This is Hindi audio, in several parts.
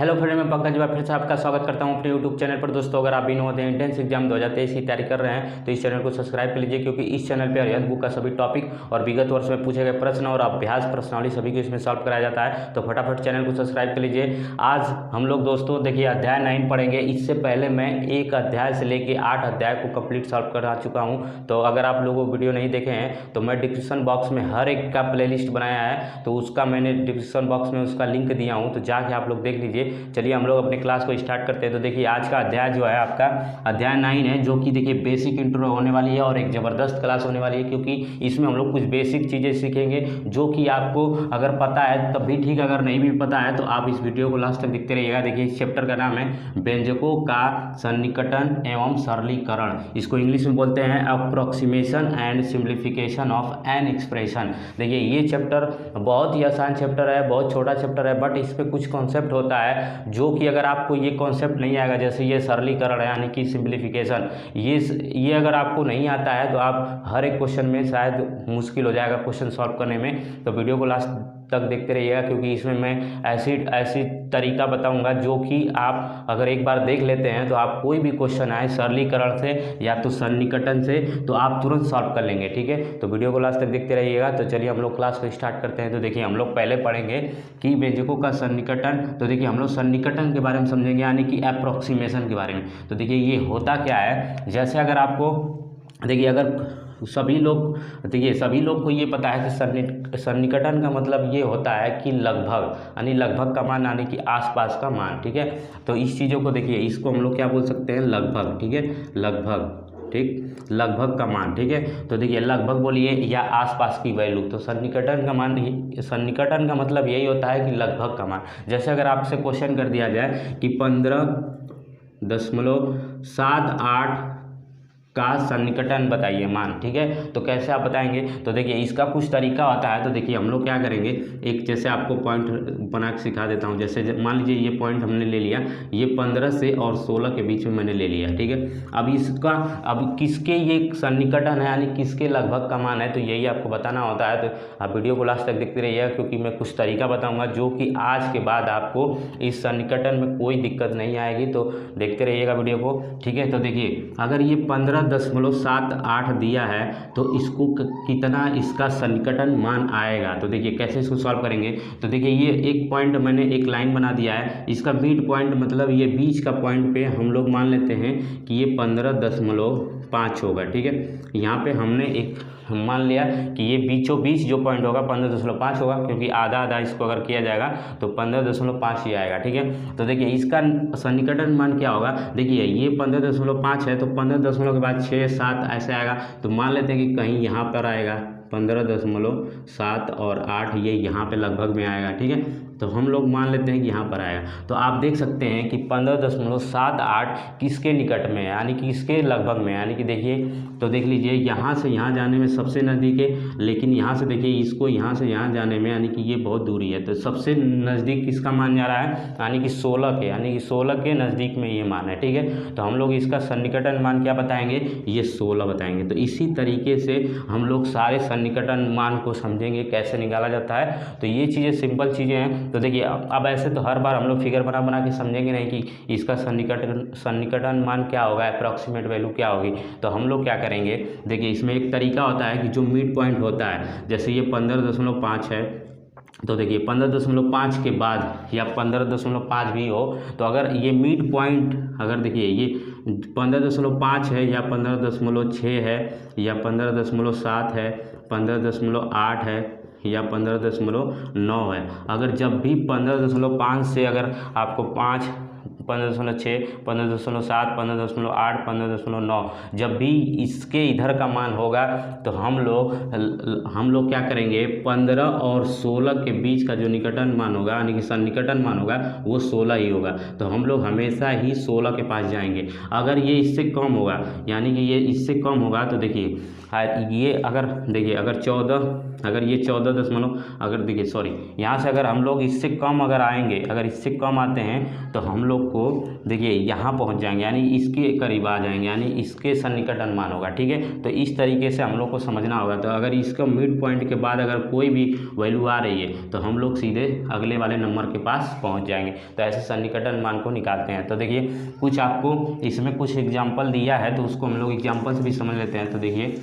हेलो फ्रेंड, मैं पंकज बार फिर से आपका स्वागत करता हूं अपने यूट्यूब चैनल पर। दोस्तों, अगर आप भी नवोदय एंट्रेंस एग्जाम 2023 की तैयारी कर रहे हैं तो इस चैनल को सब्सक्राइब कर लीजिए, क्योंकि इस चैनल पर अरिहंत बुक का सभी टॉपिक और विगत वर्ष में पूछे गए प्रश्न और अभ्यास प्रश्नावली सभी को इसमें सॉल्व कराया जाता है। तो फटाफट चैनल को सब्सक्राइब कर लीजिए। आज हम लोग दोस्तों देखिए अध्याय 9 पढ़ेंगे। इससे पहले मैं एक अध्याय से लेकर 8 अध्याय को कंप्लीट सॉल्व करा चुका हूँ। तो अगर आप लोगों वीडियो नहीं देखे हैं तो मैं डिस्क्रिप्शन बॉक्स में हर एक का प्लेलिस्ट बनाया है, तो उसका मैंने डिस्क्रिप्शन बॉक्स में उसका लिंक दिया हूँ, तो जाके आप लोग देख लीजिए। चलिए हम लोग अपने क्लास को स्टार्ट करते हैं। तो देखिए आज का अध्याय जो है आपका अध्याय 9 है, जो कि देखिए बेसिक इंट्रो होने वाली है और एक ज़बरदस्त क्लास होने वाली है, क्योंकि इसमें हम लोग कुछ बेसिक चीज़ें सीखेंगे जो कि आपको अगर पता है तब भी ठीक, अगर नहीं भी पता है तो आप इस वीडियो को लास्ट तक देखते रहिएगा। देखिए इस चैप्टर का नाम है व्यंजकों का सन्निकटन एवं सरलीकरण। इसको इंग्लिश में बोलते हैं approximation and simplification of an expression. देखिए ये चैप्टर बहुत ही आसान चैप्टर है, बहुत छोटा चैप्टर है, बट इस पर कुछ कॉन्सेप्ट होता है जो कि अगर आपको ये कॉन्सेप्ट नहीं आएगा, जैसे ये सरलीकरण है यानी कि सिंप्लीफिकेशन, ये अगर आपको नहीं आता है तो आप हर एक क्वेश्चन में शायद मुश्किल हो जाएगा क्वेश्चन सॉल्व करने में। तो वीडियो को लास्ट तक देखते रहिएगा, क्योंकि इसमें मैं ऐसी तरीका बताऊंगा जो कि आप अगर एक बार देख लेते हैं तो आप कोई भी क्वेश्चन आए सरलीकरण से या तो सन्निकटन से तो आप तुरंत सॉल्व कर लेंगे। ठीक है, तो वीडियो को लास्ट तक देखते रहिएगा। तो चलिए हम लोग क्लास को स्टार्ट करते हैं। तो देखिए हम लोग पहले पढ़ेंगे कि व्यंजकों का सन्निकटन। तो देखिए हम लोग सन्निकटन के बारे में समझेंगे, यानी कि अप्रोक्सीमेशन के बारे में। तो देखिए ये होता क्या है, जैसे अगर आपको देखिए अगर सभी लोग को ये पता है कि सन्निकटन का मतलब ये होता है कि लगभग, यानी लगभग का मान यानी कि आसपास का मान। ठीक है, तो इस चीज़ों को देखिए, इसको हम लोग क्या बोल सकते हैं, लगभग। ठीक है, लगभग, ठीक, लगभग का मान। ठीक है, तो देखिए लगभग बोलिए या आसपास की वैल्यू। तो सन्निकटन का मतलब यही होता है कि लगभग का मान। जैसे अगर आपसे क्वेश्चन कर दिया जाए कि 15.78 का सन्निकटन बताइए मान। ठीक है, तो कैसे आप बताएंगे, तो देखिए इसका कुछ तरीका होता है। तो देखिए हम लोग क्या करेंगे, एक जैसे आपको पॉइंट बना के सिखा देता हूँ। जैसे मान लीजिए ये पॉइंट हमने ले लिया, ये 15 से और 16 के बीच में मैंने ले लिया। ठीक है, अब किसके ये सन्निकटन है यानी किसके लगभग का मान है, तो यही आपको बताना होता है। तो आप वीडियो को लास्ट तक देखते रहिएगा, क्योंकि मैं कुछ तरीका बताऊँगा जो कि आज के बाद आपको इस सन्निकटन में कोई दिक्कत नहीं आएगी। तो देखते रहिएगा वीडियो को। ठीक है, तो देखिए अगर ये 15.78 दिया है तो इसको कितना इसका सन्निकटन मान आएगा। तो देखिए कैसे इसको सॉल्व करेंगे। तो देखिए ये एक पॉइंट मैंने एक लाइन बना दिया है, इसका मिड पॉइंट मतलब ये बीच का पॉइंट पे हम लोग मान लेते हैं कि ये 15.5 होगा। ठीक है, यहाँ पे हमने एक मान लिया कि ये बीचों बीच जो पॉइंट होगा 15.5 होगा, क्योंकि आधा आधा इसको अगर किया जाएगा तो 15.5 ही आएगा। ठीक है, तो देखिए इसका सन्निकटन मान क्या होगा। देखिए ये 15.5 है, तो 15 के बाद 6 7 ऐसे आएगा। तो मान लेते हैं कि कहीं यहाँ पर आएगा 15.7 और 8, ये यहाँ पे लगभग में आएगा। ठीक है, तो हम लोग मान लेते हैं कि यहाँ पर आएगा। तो आप देख सकते हैं कि 15.78 किसके निकट में है, यानी कि किसके लगभग में है। यानी कि देखिए, तो देख लीजिए यहाँ से यहाँ जाने में सबसे नज़दीक है, लेकिन यहाँ से देखिए इसको यहाँ से यहाँ जाने में यानी कि ये बहुत दूरी है। तो सबसे नज़दीक किसका मान जा रहा है, यानी कि 16 के, यानी कि 16 के नज़दीक में ये मान है। ठीक है, तो हम लोग इसका सन्निकटन मान क्या बताएंगे, ये 16 बताएंगे। तो इसी तरीके से हम लोग सारे सन्निकटन मान को समझेंगे कैसे निकाला जाता है। तो ये चीज़ें सिंपल चीज़ें हैं। तो देखिए अब ऐसे तो हर बार हम लोग फिगर बना के समझेंगे नहीं कि इसका सन्निकटन मान क्या होगा, अप्रॉक्सीमेट वैल्यू क्या होगी। तो हम लोग क्या करेंगे, देखिए इसमें एक तरीका होता है कि जो मिड पॉइंट होता है, जैसे ये 15.5 है, तो देखिए 15.5 के बाद या 15.5 भी हो, तो अगर ये मिड पॉइंट अगर देखिए ये 15.5 है या 15.6 है या 15.7 है, 15.8 है या 15.9 है, अगर जब भी 15.5 से अगर आपको 5, 15.6, 15.7, 15.8, 15.9 जब भी इसके इधर का मान होगा तो हम लोग क्या करेंगे, 15 और 16 के बीच का जो निकटन मान होगा यानी कि सन्निकटन मान होगा वो 16 ही होगा। तो हम लोग हमेशा ही 16 के पास जाएंगे। अगर ये इससे कम होगा, यानी कि ये इससे कम होगा, तो देखिए ये अगर देखिए अगर 14, अगर ये 14 अगर देखिए सॉरी यहाँ से अगर हम लोग इससे कम अगर आएंगे, अगर इससे कम आते हैं तो हम लोग को देखिए यहाँ पहुँच जाएंगे, यानी इसके करीब आ जाएंगे, यानी इसके सन्निकट अनुमान होगा। ठीक है, तो इस तरीके से हम लोग को समझना होगा। तो अगर इसका मिड पॉइंट के बाद अगर कोई भी वैल्यू आ रही है तो हम लोग सीधे अगले वाले नंबर के पास पहुँच जाएंगे। तो ऐसे सन्निकट अनुमान को निकालते हैं। तो देखिए कुछ आपको इसमें कुछ एग्जाम्पल दिया है, तो उसको हम लोग एग्जाम्पल से भी समझ लेते हैं। तो देखिए,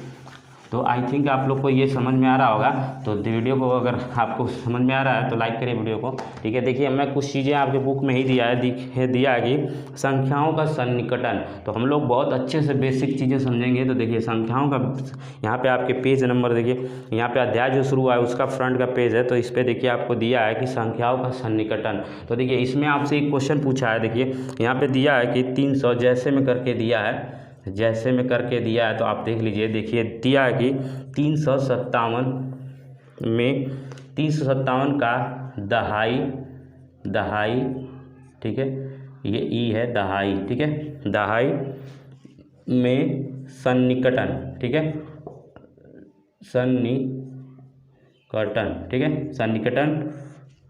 तो आई थिंक आप लोग को ये समझ में आ रहा होगा। तो वीडियो को अगर आपको समझ में आ रहा है तो लाइक करिए वीडियो को। ठीक है, देखिए मैं कुछ चीज़ें आपके बुक में ही दिया है कि संख्याओं का सन्निकटन। तो हम लोग बहुत अच्छे से बेसिक चीज़ें समझेंगे। तो देखिए संख्याओं का, यहाँ पे आपके पेज नंबर देखिए, यहाँ पे अध्याय जो शुरू हुआ है उसका फ्रंट का पेज है। तो इस पर देखिए आपको दिया है कि संख्याओं का सन्निकटन। तो देखिए इसमें आपसे एक क्वेश्चन पूछा है। देखिए यहाँ पे दिया है कि 300 जैसे में करके दिया है, जैसे में करके दिया है। तो आप देख लीजिए, देखिए दिया है कि 357 में 357 का दहाई, ठीक है, ये ई है दहाई, ठीक है, दहाई में सन्निकटन, ठीक है, सन्निकटन, ठीक है, सन्निकटन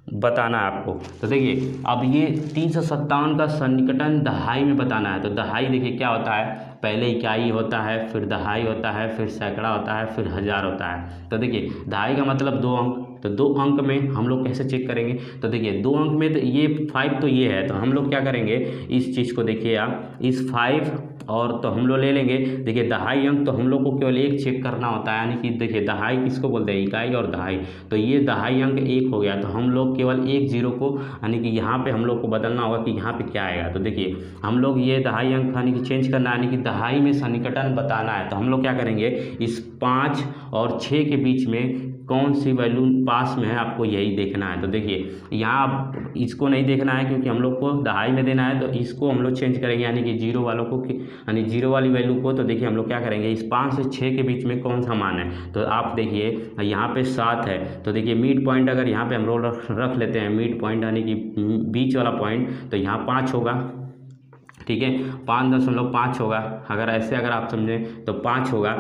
बताना है आपको। तो देखिए अब ये 357 का सन्निकटन दहाई में बताना है। तो दहाई देखिए क्या होता है, पहले इकाई होता है, फिर दहाई होता है, फिर सैकड़ा होता है, फिर हज़ार होता है। तो देखिए दहाई का मतलब 2 अंक। तो 2 अंक में हम लोग कैसे चेक करेंगे? तो देखिए 2 अंक में तो ये 5 तो ये है। तो हम लोग क्या करेंगे, इस चीज़ को देखिए आप, इस 5 और तो हम लोग ले लेंगे। देखिए दहाई अंक तो हम लोग को केवल एक चेक करना होता है, यानी कि देखिए दहाई किसको बोलते हैं, इकाई और दहाई। तो ये दहाई अंक 1 हो गया। तो हम लोग केवल एक जीरो को, यानी कि यहाँ पे हम लोग को बदलना होगा कि यहाँ पे क्या आएगा। तो देखिए हम लोग ये दहाई अंक यानी कि चेंज करना है, यानी कि दहाई में सन्निकटन बताना है। तो हम लोग क्या करेंगे, इस 5 और 6 के बीच में कौन सी वैल्यू पास में है, आपको यही देखना है। तो देखिए यहाँ आप इसको नहीं देखना है क्योंकि हम लोग को दहाई में देना है। तो इसको हम लोग चेंज करेंगे, यानी कि जीरो वालों को, यानी जीरो वाली वैल्यू को। तो देखिए हम लोग क्या करेंगे, इस 5 से 6 के बीच में कौन सा मान है। तो आप देखिए यहाँ पे 7 है। तो देखिए मिड पॉइंट अगर यहाँ पे हम लोग रख लेते हैं, मिड पॉइंट यानी कि बीच वाला पॉइंट, तो यहाँ 5 होगा, ठीक है, 5.5 होगा। अगर ऐसे अगर आप समझें तो 5 होगा,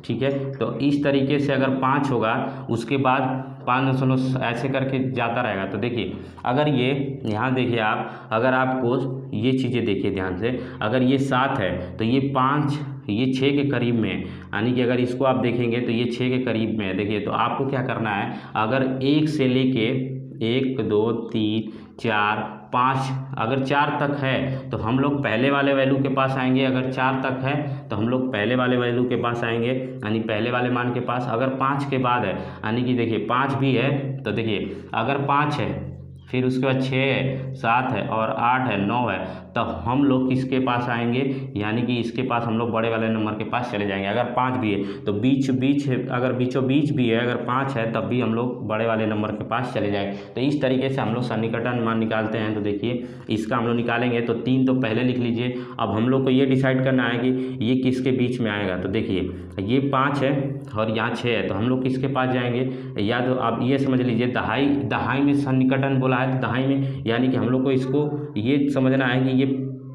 ठीक है। तो इस तरीके से अगर 5 होगा, उसके बाद 5 ऐसे करके जाता रहेगा। तो देखिए अगर ये यहाँ देखिए आप, अगर आपको ये चीज़ें देखिए ध्यान से, अगर ये 7 है तो ये 5, ये 6 के करीब में है, यानी कि अगर इसको आप देखेंगे तो ये 6 के करीब में है। देखिए तो आपको क्या करना है, अगर 1 से लेके 1 2 3 4 5 अगर 4 तक है तो हम लोग पहले वाले वैल्यू के पास आएंगे। अगर 4 तक है तो हम लोग पहले वाले वैल्यू के पास आएंगे, यानी पहले वाले मान के पास। अगर 5 के बाद है, यानी कि देखिए 5 भी है, तो देखिए अगर 5 है, फिर उसके बाद 6 है, 7 है और 8 है, 9 है, तब हम लोग किसके पास आएंगे, यानी कि इसके पास हम लोग बड़े वाले नंबर के पास चले जाएंगे। अगर 5 भी है तो बीच अगर बीचों बीच भी है, अगर 5 है तब भी हम लोग बड़े वाले नंबर के पास चले जाएंगे। तो इस तरीके से हम लोग सन्निकटन मान निकालते हैं। तो देखिए इसका हम लोग निकालेंगे, तो 3 तो पहले लिख लीजिए। अब हम लोग को ये डिसाइड करना है कि ये किसके बीच में आएगा। तो देखिए ये 5 है और यहाँ 6 है, तो हम लोग किसके पास जाएंगे, या तो आप ये समझ लीजिए दहाई में सन्निकटन बोला है। तो दहाई में यानी कि हम लोग को इसको ये समझना है कि ये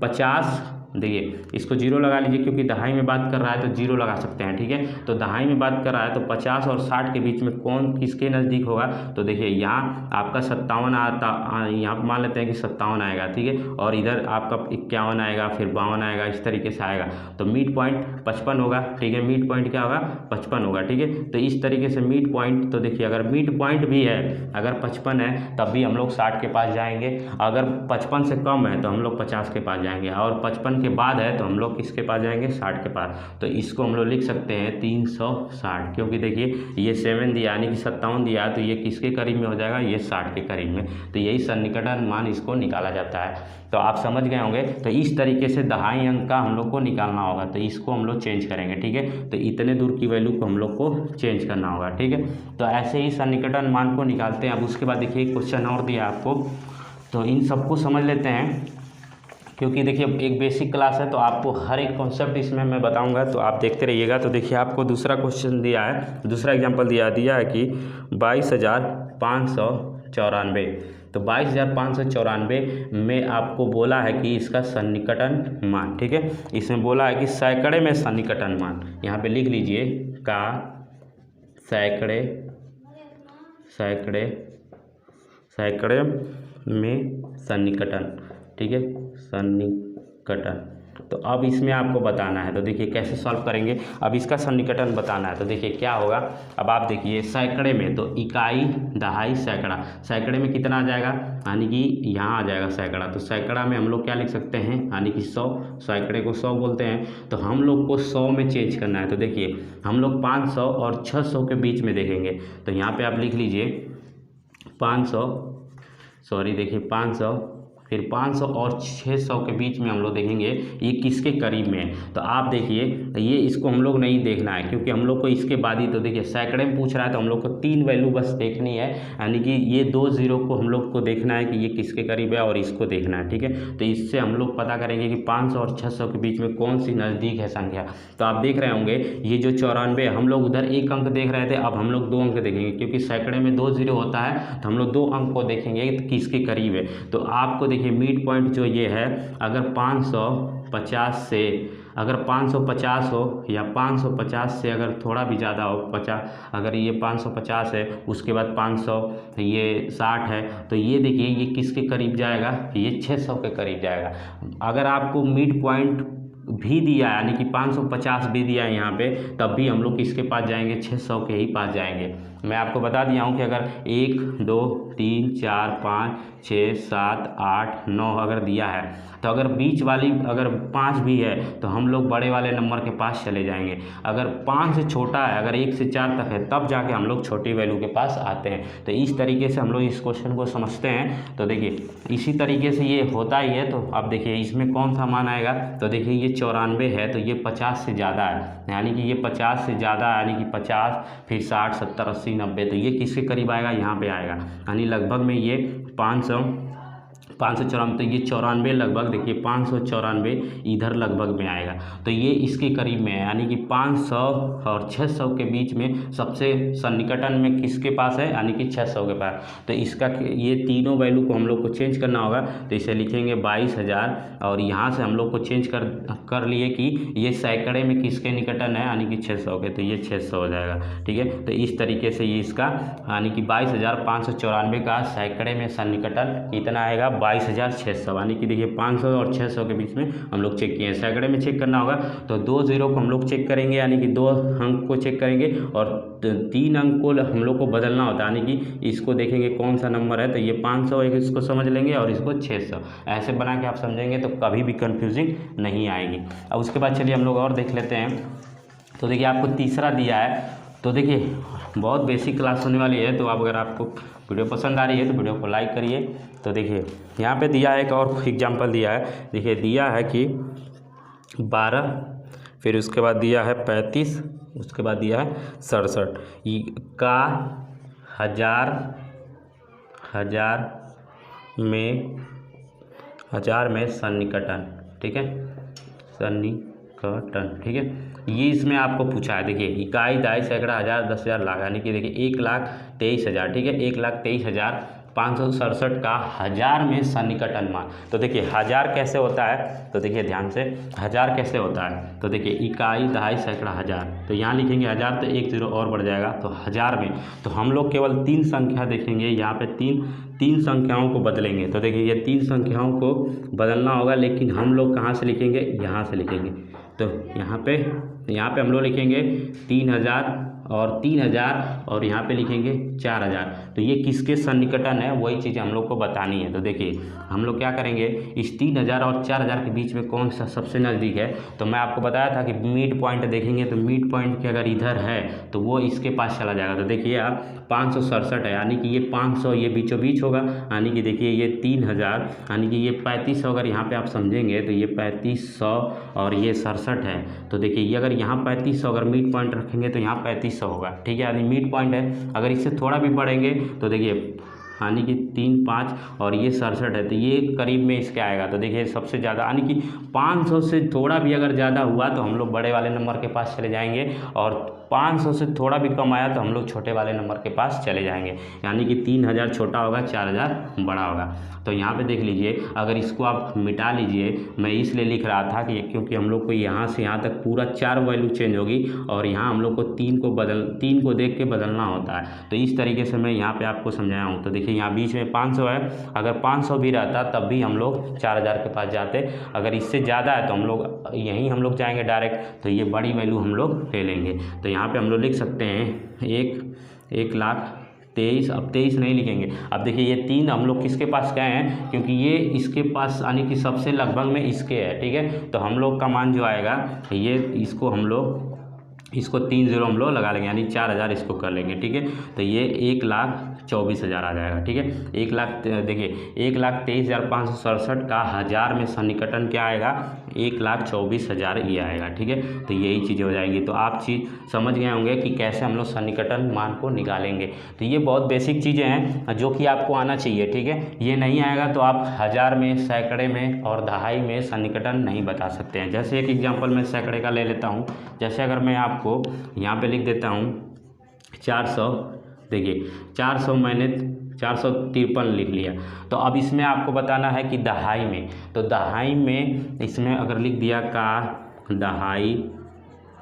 50, देखिए इसको 0 लगा लीजिए क्योंकि दहाई में बात कर रहा है तो 0 लगा सकते हैं, ठीक है। तो दहाई में बात कर रहा है तो 50 और 60 के बीच में कौन किसके नज़दीक होगा। तो देखिए यहाँ आपका 57 आता, यहाँ मान लेते हैं कि 57 आएगा, ठीक है, और इधर आपका 51 आएगा, फिर 52 आएगा, इस तरीके से आएगा। तो मिड पॉइंट 55 होगा, ठीक है, मिड पॉइंट क्या होगा, 55 होगा, ठीक है। तो इस तरीके से मिड पॉइंट, तो देखिए अगर मिड पॉइंट भी है, अगर 55 है तब भी हम लोग 60 के पास जाएंगे। अगर 55 से कम है तो हम लोग 50 के पास जाएंगे, और 55 के बाद है तो हम लोग किसके पास जाएंगे, 60 के पास। तो इसको हम लोग लिख सकते हैं 360, क्योंकि देखिए ये 7 दिया यानी कि 57 दिया, तो ये किसके करीब में हो जाएगा, ये 60 के करीब में। तो यही सन्निकटन मान इसको निकाला जाता है। तो आप समझ गए होंगे। तो इस तरीके से दहाई अंक का हम लोग को निकालना होगा। तो इसको हम लोग चेंज करेंगे, ठीक है। तो इतने दूर की वैल्यू को हम लोग को चेंज करना होगा, ठीक है। तो ऐसे ही सन्निकटन मान को निकालते हैं। अब उसके बाद देखिए क्वेश्चन और दिया आपको, तो इन सबको समझ लेते हैं, क्योंकि देखिए एक बेसिक क्लास है तो आपको हर एक कॉन्सेप्ट इसमें मैं बताऊंगा, तो आप देखते रहिएगा। तो देखिए आपको दूसरा क्वेश्चन दिया है, दूसरा एग्जांपल दिया है कि 22,594। तो 22,594 में आपको बोला है कि इसका सन्निकटन मान, ठीक है। इसमें बोला है कि सैकड़े में सन्निकटन मान, यहाँ पे लिख लीजिए का सैकड़े में सन्निकटन ठीक है, सन्निकटन। तो अब इसमें आपको बताना है, तो देखिए कैसे सॉल्व करेंगे। अब इसका सन्निकटन बताना है, तो देखिए क्या होगा। अब आप देखिए सैकड़े में, तो इकाई, दहाई, सैकड़ा। सैकड़े में कितना आ जाएगा, यानी कि यहाँ आ जाएगा सैकड़ा। तो सैकड़ा में हम लोग क्या लिख सकते हैं, यानी कि 100, सैकड़े को 100 बोलते हैं। तो हम लोग को 100 में चेंज करना है। तो देखिए हम लोग 500 और 600 के बीच में देखेंगे। तो यहाँ पे आप लिख लीजिए 500, सॉरी देखिए 500, फिर 500 और 600 के बीच में हम लोग देखेंगे ये किसके करीब में है। तो आप देखिए ये इसको हम लोग नहीं देखना है, क्योंकि हम लोग को इसके बाद ही, तो देखिए सैकड़े में पूछ रहा है तो हम लोग को 3 वैल्यू बस देखनी है, यानी कि ये 2 जीरो को हम लोग को देखना है कि ये किसके करीब है और इसको देखना है, ठीक है। तो इससे हम लोग पता करेंगे कि 500 और 600 के बीच में कौन सी नज़दीक है संख्या। तो आप देख रहे होंगे ये जो 94, हम लोग उधर 1 अंक देख रहे थे, अब हम लोग 2 अंक देखेंगे, क्योंकि सैकड़े में 2 जीरो होता है, तो हम लोग 2 अंक को देखेंगे कि किसके करीब है। तो आपको देखिए मिड पॉइंट जो ये है, अगर 550 से, अगर 550 हो या 550 से अगर थोड़ा भी ज़्यादा हो, 50, अगर ये 550 है, उसके बाद 500, ये 60 है, तो ये देखिए ये किसके करीब जाएगा, ये 600 के करीब जाएगा। अगर आपको मिड पॉइंट भी दिया यानी कि 550 भी दिया है यहाँ पे, तब भी हम लोग किसके पास जाएंगे, 600 के ही पास जाएंगे। मैं आपको बता दिया हूँ कि अगर 1 2 3 4 5 6 7 8 9 अगर दिया है, तो अगर बीच वाली अगर 5 भी है तो हम लोग बड़े वाले नंबर के पास चले जाएंगे। अगर 5 से छोटा है, अगर 1 से 4 तक है, तब जाके हम लोग छोटी वैल्यू के पास आते हैं। तो इस तरीके से हम लोग इस क्वेश्चन को समझते हैं। तो देखिए इसी तरीके से ये होता ही है। तो अब देखिए इसमें कौन सा मान आएगा, तो देखिए ये 94 है, तो ये 50 से ज़्यादा है, यानी कि ये 50 से ज़्यादा, यानी कि 50, फिर 60 70 80 90, तो ये किसके करीब आएगा, यहाँ पे आएगा, यानी लगभग में ये 594, तो ये 94 लगभग, देखिए 594 इधर लगभग में आएगा। तो ये इसके करीब में है, यानी कि 500 और 600 के बीच में सबसे सन्निकटन में किसके पास है, यानी कि 600 के पास। तो इसका ये तीनों वैल्यू को हम लोग को चेंज करना होगा। तो इसे लिखेंगे 22,000, और यहाँ से हम लोग को चेंज कर लिए कि ये सैकड़े में किसके निकटन है, यानी कि 600 के, तो ये 600 हो जाएगा, ठीक है। तो इस तरीके से ये इसका, यानी कि 22,594 का सैकड़े में सन्निकटन कितना आएगा, 22,600, यानी कि देखिए 500 और 600 के बीच में हम लोग चेक किए हैं। सैकड़े में चेक करना होगा तो 2 जीरो को हम लोग चेक करेंगे, यानी कि 2 अंक को चेक करेंगे, और 3 अंक को हम लोग को बदलना होता है, यानी कि इसको देखेंगे कौन सा नंबर है, तो ये 500 एक इसको समझ लेंगे और इसको 600, ऐसे बना के आप समझेंगे तो कभी भी कन्फ्यूजिंग नहीं आएगी। अब उसके बाद चलिए हम लोग और देख लेते हैं। तो देखिए आपको तीसरा दिया है, तो देखिए बहुत बेसिक क्लास होने वाली है। तो आप अगर आपको वीडियो पसंद आ रही है तो वीडियो को लाइक करिए। तो देखिए यहाँ पे दिया है एक और एग्जांपल दिया है, देखिए दिया है कि 12, फिर उसके बाद दिया है 35, उसके बाद दिया है 67 का हजार में सन्निकटन, ठीक है, सन्निकटन, ठीक है। ये इसमें आपको पूछा है, देखिए इकाई, दहाई, सैकड़ा, हज़ार, 10,000, लाख, यानी कि देखिए 1,23,000, ठीक है, 1,23,567 का हज़ार में सन्निकटन मान। तो देखिए हज़ार कैसे होता है, तो देखिए ध्यान से, हज़ार कैसे होता है, तो देखिए इकाई, दहाई, सैकड़ा, हज़ार, तो यहाँ लिखेंगे हज़ार, तो 1 जीरो और बढ़ जाएगा, तो हज़ार में तो हम लोग केवल 3 संख्या देखेंगे, यहाँ पे तीन संख्याओं को बदलेंगे। तो देखिए ये 3 संख्याओं को बदलना होगा, लेकिन हम लोग कहाँ से लिखेंगे, यहाँ से लिखेंगे। तो यहाँ पे हम लोग लिखेंगे 3,000 और 3,000, और यहाँ पे लिखेंगे 4,000। तो ये किसके सन्निकटन है, वही चीज़ हम लोग को बतानी है। तो देखिए हम लोग क्या करेंगे, इस 3,000 और 4,000 के बीच में कौन सा सबसे नज़दीक है। तो मैं आपको बताया था कि मिड पॉइंट देखेंगे, तो मिड पॉइंट के अगर इधर है तो वो इसके पास चला जाएगा। तो देखिए आप 567 है, यानी कि ये 500 ये बीचों बीच होगा, यानी कि देखिए ये 3,000, यानी कि ये 3500, अगर यहाँ पे आप समझेंगे तो ये 3500 और ये 67 है। तो देखिए ये अगर यहाँ 3500 अगर मिड पॉइंट रखेंगे तो यहाँ 3500 होगा, ठीक है, यानी मिड पॉइंट है। अगर इससे थोड़ा भी बढ़ेंगे तो देखिए यानी कि 3 5 और ये 67 है, तो ये करीब में इसके आएगा। तो देखिए सबसे ज़्यादा, यानी कि 500 से थोड़ा भी अगर ज़्यादा हुआ तो हम लोग बड़े वाले नंबर के पास चले जाएंगे, और 500 से थोड़ा भी कम आया तो हम लोग छोटे वाले नंबर के पास चले जाएंगे, यानी कि 3000 छोटा होगा, 4000 बड़ा होगा। तो यहाँ पे देख लीजिए, अगर इसको आप मिटा लीजिए, मैं इसलिए लिख रहा था कि क्योंकि हम लोग को यहाँ से यहाँ तक पूरा 4 वैल्यू चेंज होगी और यहाँ हम लोग को 3 को देख के बदलना होता है। तो इस तरीके से मैं यहाँ पे आपको समझाया हूँ। तो देखिए यहाँ बीच में 500 है, अगर 500 भी रहता तब भी हम लोग 4000 के पास जाते, अगर इससे ज़्यादा है तो हम लोग यहीं हम लोग जाएंगे डायरेक्ट, तो ये बड़ी वैल्यू हम लोग ले लेंगे। तो यहाँ पे हम लोग लिख सकते हैं 1,23,000। अब 23 नहीं लिखेंगे। अब देखिए ये 3 हम लोग किसके पास गए हैं, क्योंकि ये इसके पास यानी कि सबसे लगभग में इसके है, ठीक है। तो हम लोग का मान जो आएगा ये इसको 3 0 हम लोग लगा लेंगे, यानी 4000 इसको कर लेंगे, ठीक है। तो ये 1,24,000 आ जाएगा, ठीक है। 1,23,567 का हज़ार में सन्निकटन क्या आएगा, 1,24,000 ये आएगा, ठीक है। तो यही चीज़ें हो जाएंगी। तो आप चीज़ समझ गए होंगे कि कैसे हम लोग सन्निकटन मान को निकालेंगे। तो ये बहुत बेसिक चीज़ें हैं जो कि आपको आना चाहिए, ठीक है। ये नहीं आएगा तो आप हज़ार में, सैकड़े में और दहाई में सन्निकटन नहीं बता सकते हैं। जैसे एक एग्जाम्पल मैं सैकड़े का ले लेता हूँ। जैसे अगर मैं आपको यहाँ पे लिख देता हूँ 400, देखिए 400 मैंने 453 लिख लिया। तो अब इसमें आपको बताना है कि दहाई में, तो दहाई में इसमें अगर लिख दिया का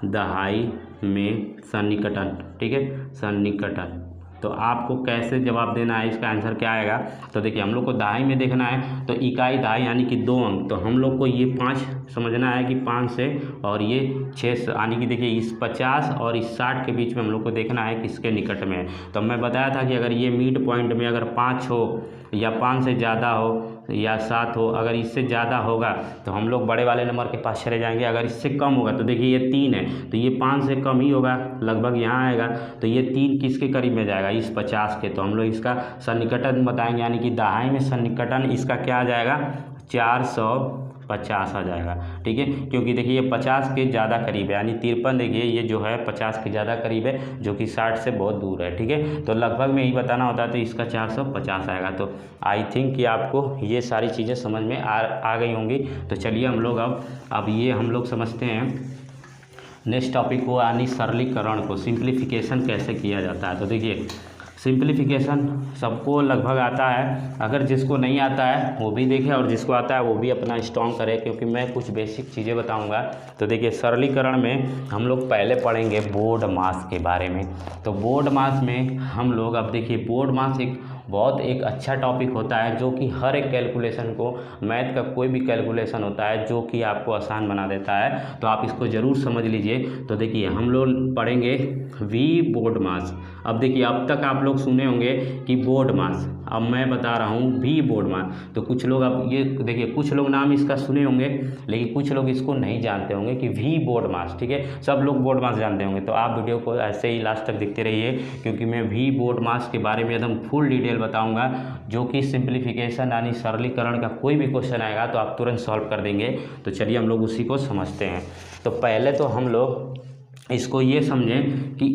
दहाई में सन्निकटन, ठीक है, सन्निकटन, तो आपको कैसे जवाब देना है, इसका आंसर क्या आएगा। तो देखिए हम लोग को दहाई में देखना है, तो इकाई दहाई यानी कि 2 अंक, तो हम लोग को ये 5 समझना है कि 5 से और ये 6 यानी कि देखिए इस 50 और इस 60 के बीच में हम लोग को देखना है किसके निकट में है। तो मैं बताया था कि अगर ये मिड पॉइंट में अगर 5 हो या 5 से ज़्यादा हो या 7 हो, अगर इससे ज़्यादा होगा तो हम लोग बड़े वाले नंबर के पास चले जाएंगे। अगर इससे कम होगा, तो देखिए ये 3 है तो ये 5 से कम ही होगा, लगभग यहाँ आएगा। तो ये 3 किसके करीब में जाएगा, इस 50 के। तो हम लोग इसका सन्निकटन बताएंगे, यानी कि दहाई में सन्निकटन इसका क्या आ जाएगा, 450 आ जाएगा, ठीक है। क्योंकि देखिए ये 50 के ज़्यादा करीब है, यानी 53 देखिए ये जो है 50 के ज़्यादा करीब है, जो कि 60 से बहुत दूर है, ठीक है। तो लगभग में यही बताना होता है, तो इसका 450 आएगा। तो आई थिंक कि आपको ये सारी चीज़ें समझ में आ गई होंगी। तो चलिए हम लोग अब ये हम लोग समझते हैं नेक्स्ट टॉपिक को, यानी सरलीकरण को, सिंप्लीफिकेशन कैसे किया जाता है। तो देखिए सिंप्लीफिकेशन सबको लगभग आता है, अगर जिसको नहीं आता है वो भी देखे और जिसको आता है वो भी अपना स्ट्रॉन्ग करे, क्योंकि मैं कुछ बेसिक चीज़ें बताऊंगा। तो देखिए सरलीकरण में हम लोग पहले पढ़ेंगे बोर्ड मास के बारे में। तो बोर्ड मास में हम लोग, अब देखिए बोर्ड मास एक अच्छा टॉपिक होता है, जो कि हर एक कैलकुलेशन को, मैथ का कोई भी कैलकुलेशन होता है जो कि आपको आसान बना देता है। तो आप इसको ज़रूर समझ लीजिए। तो देखिए हम लोग पढ़ेंगे वी बोर्ड मास। अब देखिए अब तक आप लोग सुने होंगे कि बोर्ड मास, अब मैं बता रहा हूँ वी बोर्ड मास। तो कुछ लोग, अब ये देखिए कुछ लोग नाम इसका सुने होंगे, लेकिन कुछ लोग इसको नहीं जानते होंगे कि वी बोर्ड मास, ठीक है। सब लोग बोर्ड मास जानते होंगे। तो आप वीडियो को ऐसे ही लास्ट तक देखते रहिए, क्योंकि मैं वी बोर्ड मास के बारे में एकदम फुल डिटेल बताऊंगा, जो कि सिंप्लीफिकेशन यानी सरलीकरण का कोई भी क्वेश्चन आएगा तो आप तुरंत सॉल्व कर देंगे। तो चलिए हम लोग उसी को समझते हैं। तो पहले तो हम लोग इसको ये समझें कि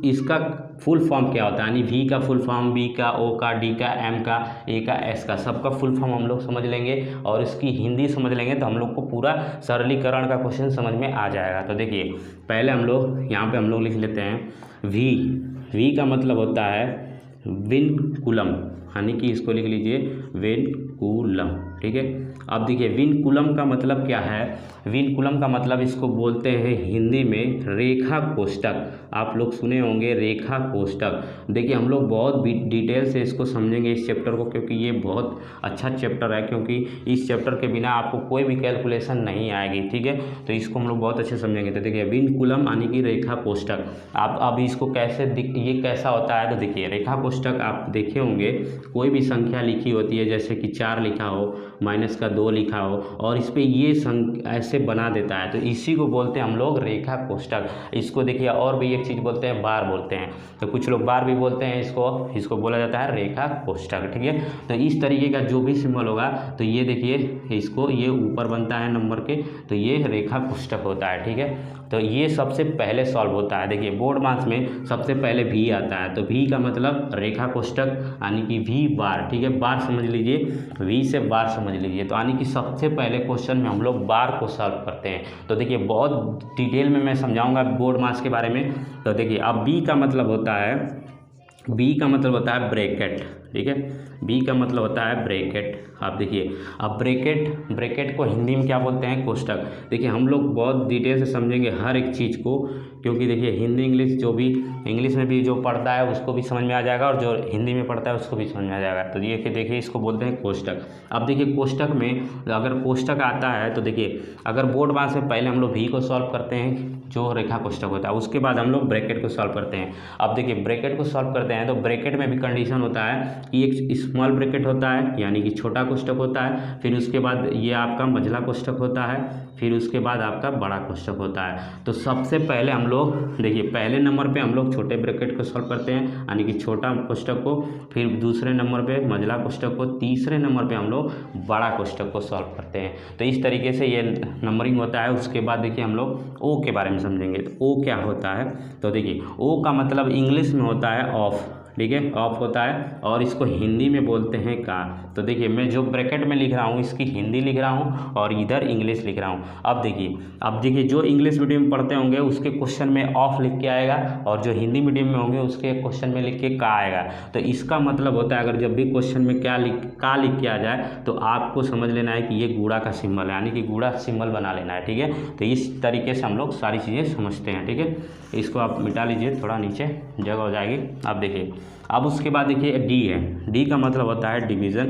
इसका फुल फॉर्म क्या होता है, यानी वी का फुल फॉर्म, बी का, ओ का, डी का, एम का, ए का, एस का, सबका फुल फॉर्म हम लोग समझ लेंगे और इसकी हिंदी समझ लेंगे, तो हम लोग को पूरा सरलीकरण का क्वेश्चन समझ में आ जाएगा। तो देखिए पहले हम लोग यहाँ पे हम लोग लिख लेते हैं वी का मतलब होता है विनकुलम, यानी कि इसको लिख लीजिए विनकुलम, ठीक है। अब देखिए विनकुलम का मतलब क्या है, विनकुलम का मतलब इसको बोलते हैं हिंदी में रेखा कोष्ठक। आप लोग सुने होंगे रेखा कोष्ठक। देखिए हम लोग बहुत डिटेल से इसको समझेंगे इस चैप्टर को, क्योंकि ये बहुत अच्छा चैप्टर है, क्योंकि इस चैप्टर के बिना आपको कोई भी कैलकुलेशन नहीं आएगी, ठीक है। तो इसको हम लोग बहुत अच्छे समझेंगे। तो देखिए विनकुलम यानी कि रेखा कोष्ठक। आप अब इसको कैसे ये कैसा होता है, तो देखिए रेखा कोष्ठक आप देखे होंगे, कोई भी संख्या लिखी होती है, जैसे कि 4 लिखा हो, माइनस का 2 लिखा हो, और इस पे ये ऐसे बना देता है, तो इसी को बोलते हैं हम लोग रेखा कोष्ठक। इसको देखिए और भी एक चीज़ बोलते हैं, बार बोलते हैं। तो कुछ लोग बार भी बोलते हैं, इसको बोला जाता है रेखा कोष्ठक, ठीक है। तो इस तरीके का जो भी सिंबल होगा, तो ये देखिए इसको, ये ऊपर बनता है नंबर के, तो ये रेखा कोष्ठक होता है, ठीक है। तो ये सबसे पहले सॉल्व होता है। देखिए बोर्ड मास में सबसे पहले भी आता है, तो भी का मतलब रेखा कोष्ठक यानी कि भी बार, ठीक है, बार समझ लीजिए, वी से बार समझ लीजिए। तो यानी कि सबसे पहले क्वेश्चन में हम लोग बार को सॉल्व करते हैं। तो देखिए बहुत डिटेल में मैं समझाऊंगा बोर्ड मास के बारे में। तो देखिए अब बी का मतलब होता है, बी का मतलब होता है ब्रैकेट, ठीक है, बी का मतलब होता है ब्रैकेट। आप देखिए अब ब्रैकेट को हिंदी में क्या बोलते हैं, कोष्ठक। देखिए हम लोग बहुत डिटेल से समझेंगे हर एक चीज़ को, क्योंकि देखिए हिंदी इंग्लिश जो भी इंग्लिश में भी जो पढ़ता है उसको भी समझ में आ जाएगा और जो हिंदी में पढ़ता है उसको भी समझ में आ जाएगा। तो ये कि देखिए इसको बोलते हैं कोष्ठक। अब देखिए कोष्ठक में अगर कोष्ठक आता है तो देखिए अगर बोर्ड मास से पहले हम लोग भी को सॉल्व करते हैं जो रेखा कोष्ठक होता है, उसके बाद हम लोग ब्रैकेट को सॉल्व करते हैं। अब देखिए ब्रैकेट को सॉल्व करते हैं तो ब्रैकेट में भी कंडीशन होता है कि एक स्मॉल ब्रैकेट होता है यानी कि छोटा कोष्ठक होता है, फिर उसके बाद ये आपका मझला कोष्ठक होता है, फिर उसके बाद आपका बड़ा कोष्ठक होता है। तो सबसे पहले हम लोग देखिए पहले नंबर पे हम लोग छोटे ब्रैकेट को सॉल्व करते हैं यानी कि छोटा कोष्ठक को, फिर दूसरे नंबर पे मझला कोष्ठक को, तीसरे नंबर पे हम लोग बड़ा कोष्ठक को सॉल्व करते हैं। तो इस तरीके से ये नंबरिंग होता है। उसके बाद देखिए हम लोग ओ के बारे में समझेंगे। तो ओ क्या होता है, तो देखिए ओ का मतलब इंग्लिश में होता है ऑफ, ठीक है, ऑफ होता है और इसको हिंदी में बोलते हैं का। तो देखिए मैं जो ब्रैकेट में लिख रहा हूँ इसकी हिंदी लिख रहा हूँ और इधर इंग्लिश लिख रहा हूँ। अब देखिए जो इंग्लिश मीडियम पढ़ते होंगे उसके क्वेश्चन में ऑफ लिख के आएगा और जो हिंदी मीडियम में होंगे उसके क्वेश्चन में लिख के का आएगा। तो इसका मतलब होता है अगर जब भी क्वेश्चन में का लिख के आ जाए तो आपको समझ लेना है कि ये गुणा का सिंबल है, यानी कि गुणा सिंबल बना लेना है, ठीक है। तो इस तरीके से हम लोग सारी चीज़ें समझते हैं, ठीक है। इसको आप मिटा लीजिए, थोड़ा नीचे जगह हो जाएगी। अब देखिए अब उसके बाद देखिए डी है, डी का मतलब होता है डिवीज़न,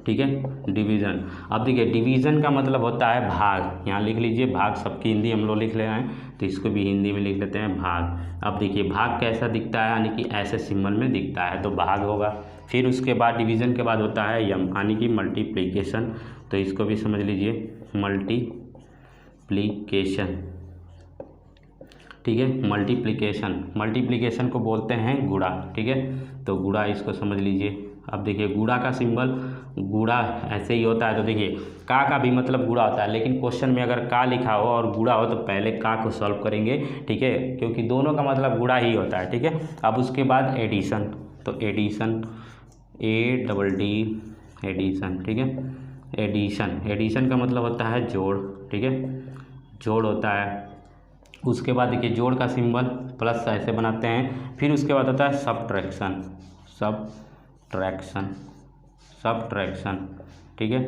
ठीक है, डिवीज़न। अब देखिए डिवीज़न का मतलब होता है भाग, यहाँ लिख लीजिए भाग, सबकी हिंदी हम लोग लिख ले रहे हैं तो इसको भी हिंदी में लिख लेते हैं भाग। अब देखिए भाग कैसा दिखता है, यानी कि ऐसे सिंबल में दिखता है तो भाग होगा। फिर उसके बाद डिवीज़न के बाद होता है यम यानी कि मल्टीप्लिकेशन, तो इसको भी समझ लीजिए मल्टीप्लिकेशन, ठीक है, मल्टीप्लिकेशन को बोलते हैं गुणा, ठीक है। तो गुणा इसको समझ लीजिए। अब देखिए गुणा का सिंबल, गुणा ऐसे ही होता है। तो देखिए का भी मतलब गुणा होता है, लेकिन क्वेश्चन में अगर का लिखा हो और गुणा हो तो पहले का को सॉल्व करेंगे, ठीक है, क्योंकि दोनों का मतलब गुणा ही होता है, ठीक है। अब उसके बाद एडिशन, तो एडिशन ADD एडिशन, ठीक है, एडिशन का मतलब होता है जोड़, ठीक है, जोड़ होता है। उसके बाद देखिए जोड़ का सिंबल प्लस ऐसे बनाते हैं। फिर उसके बाद होता है सब्ट्रैक्शन, ठीक है,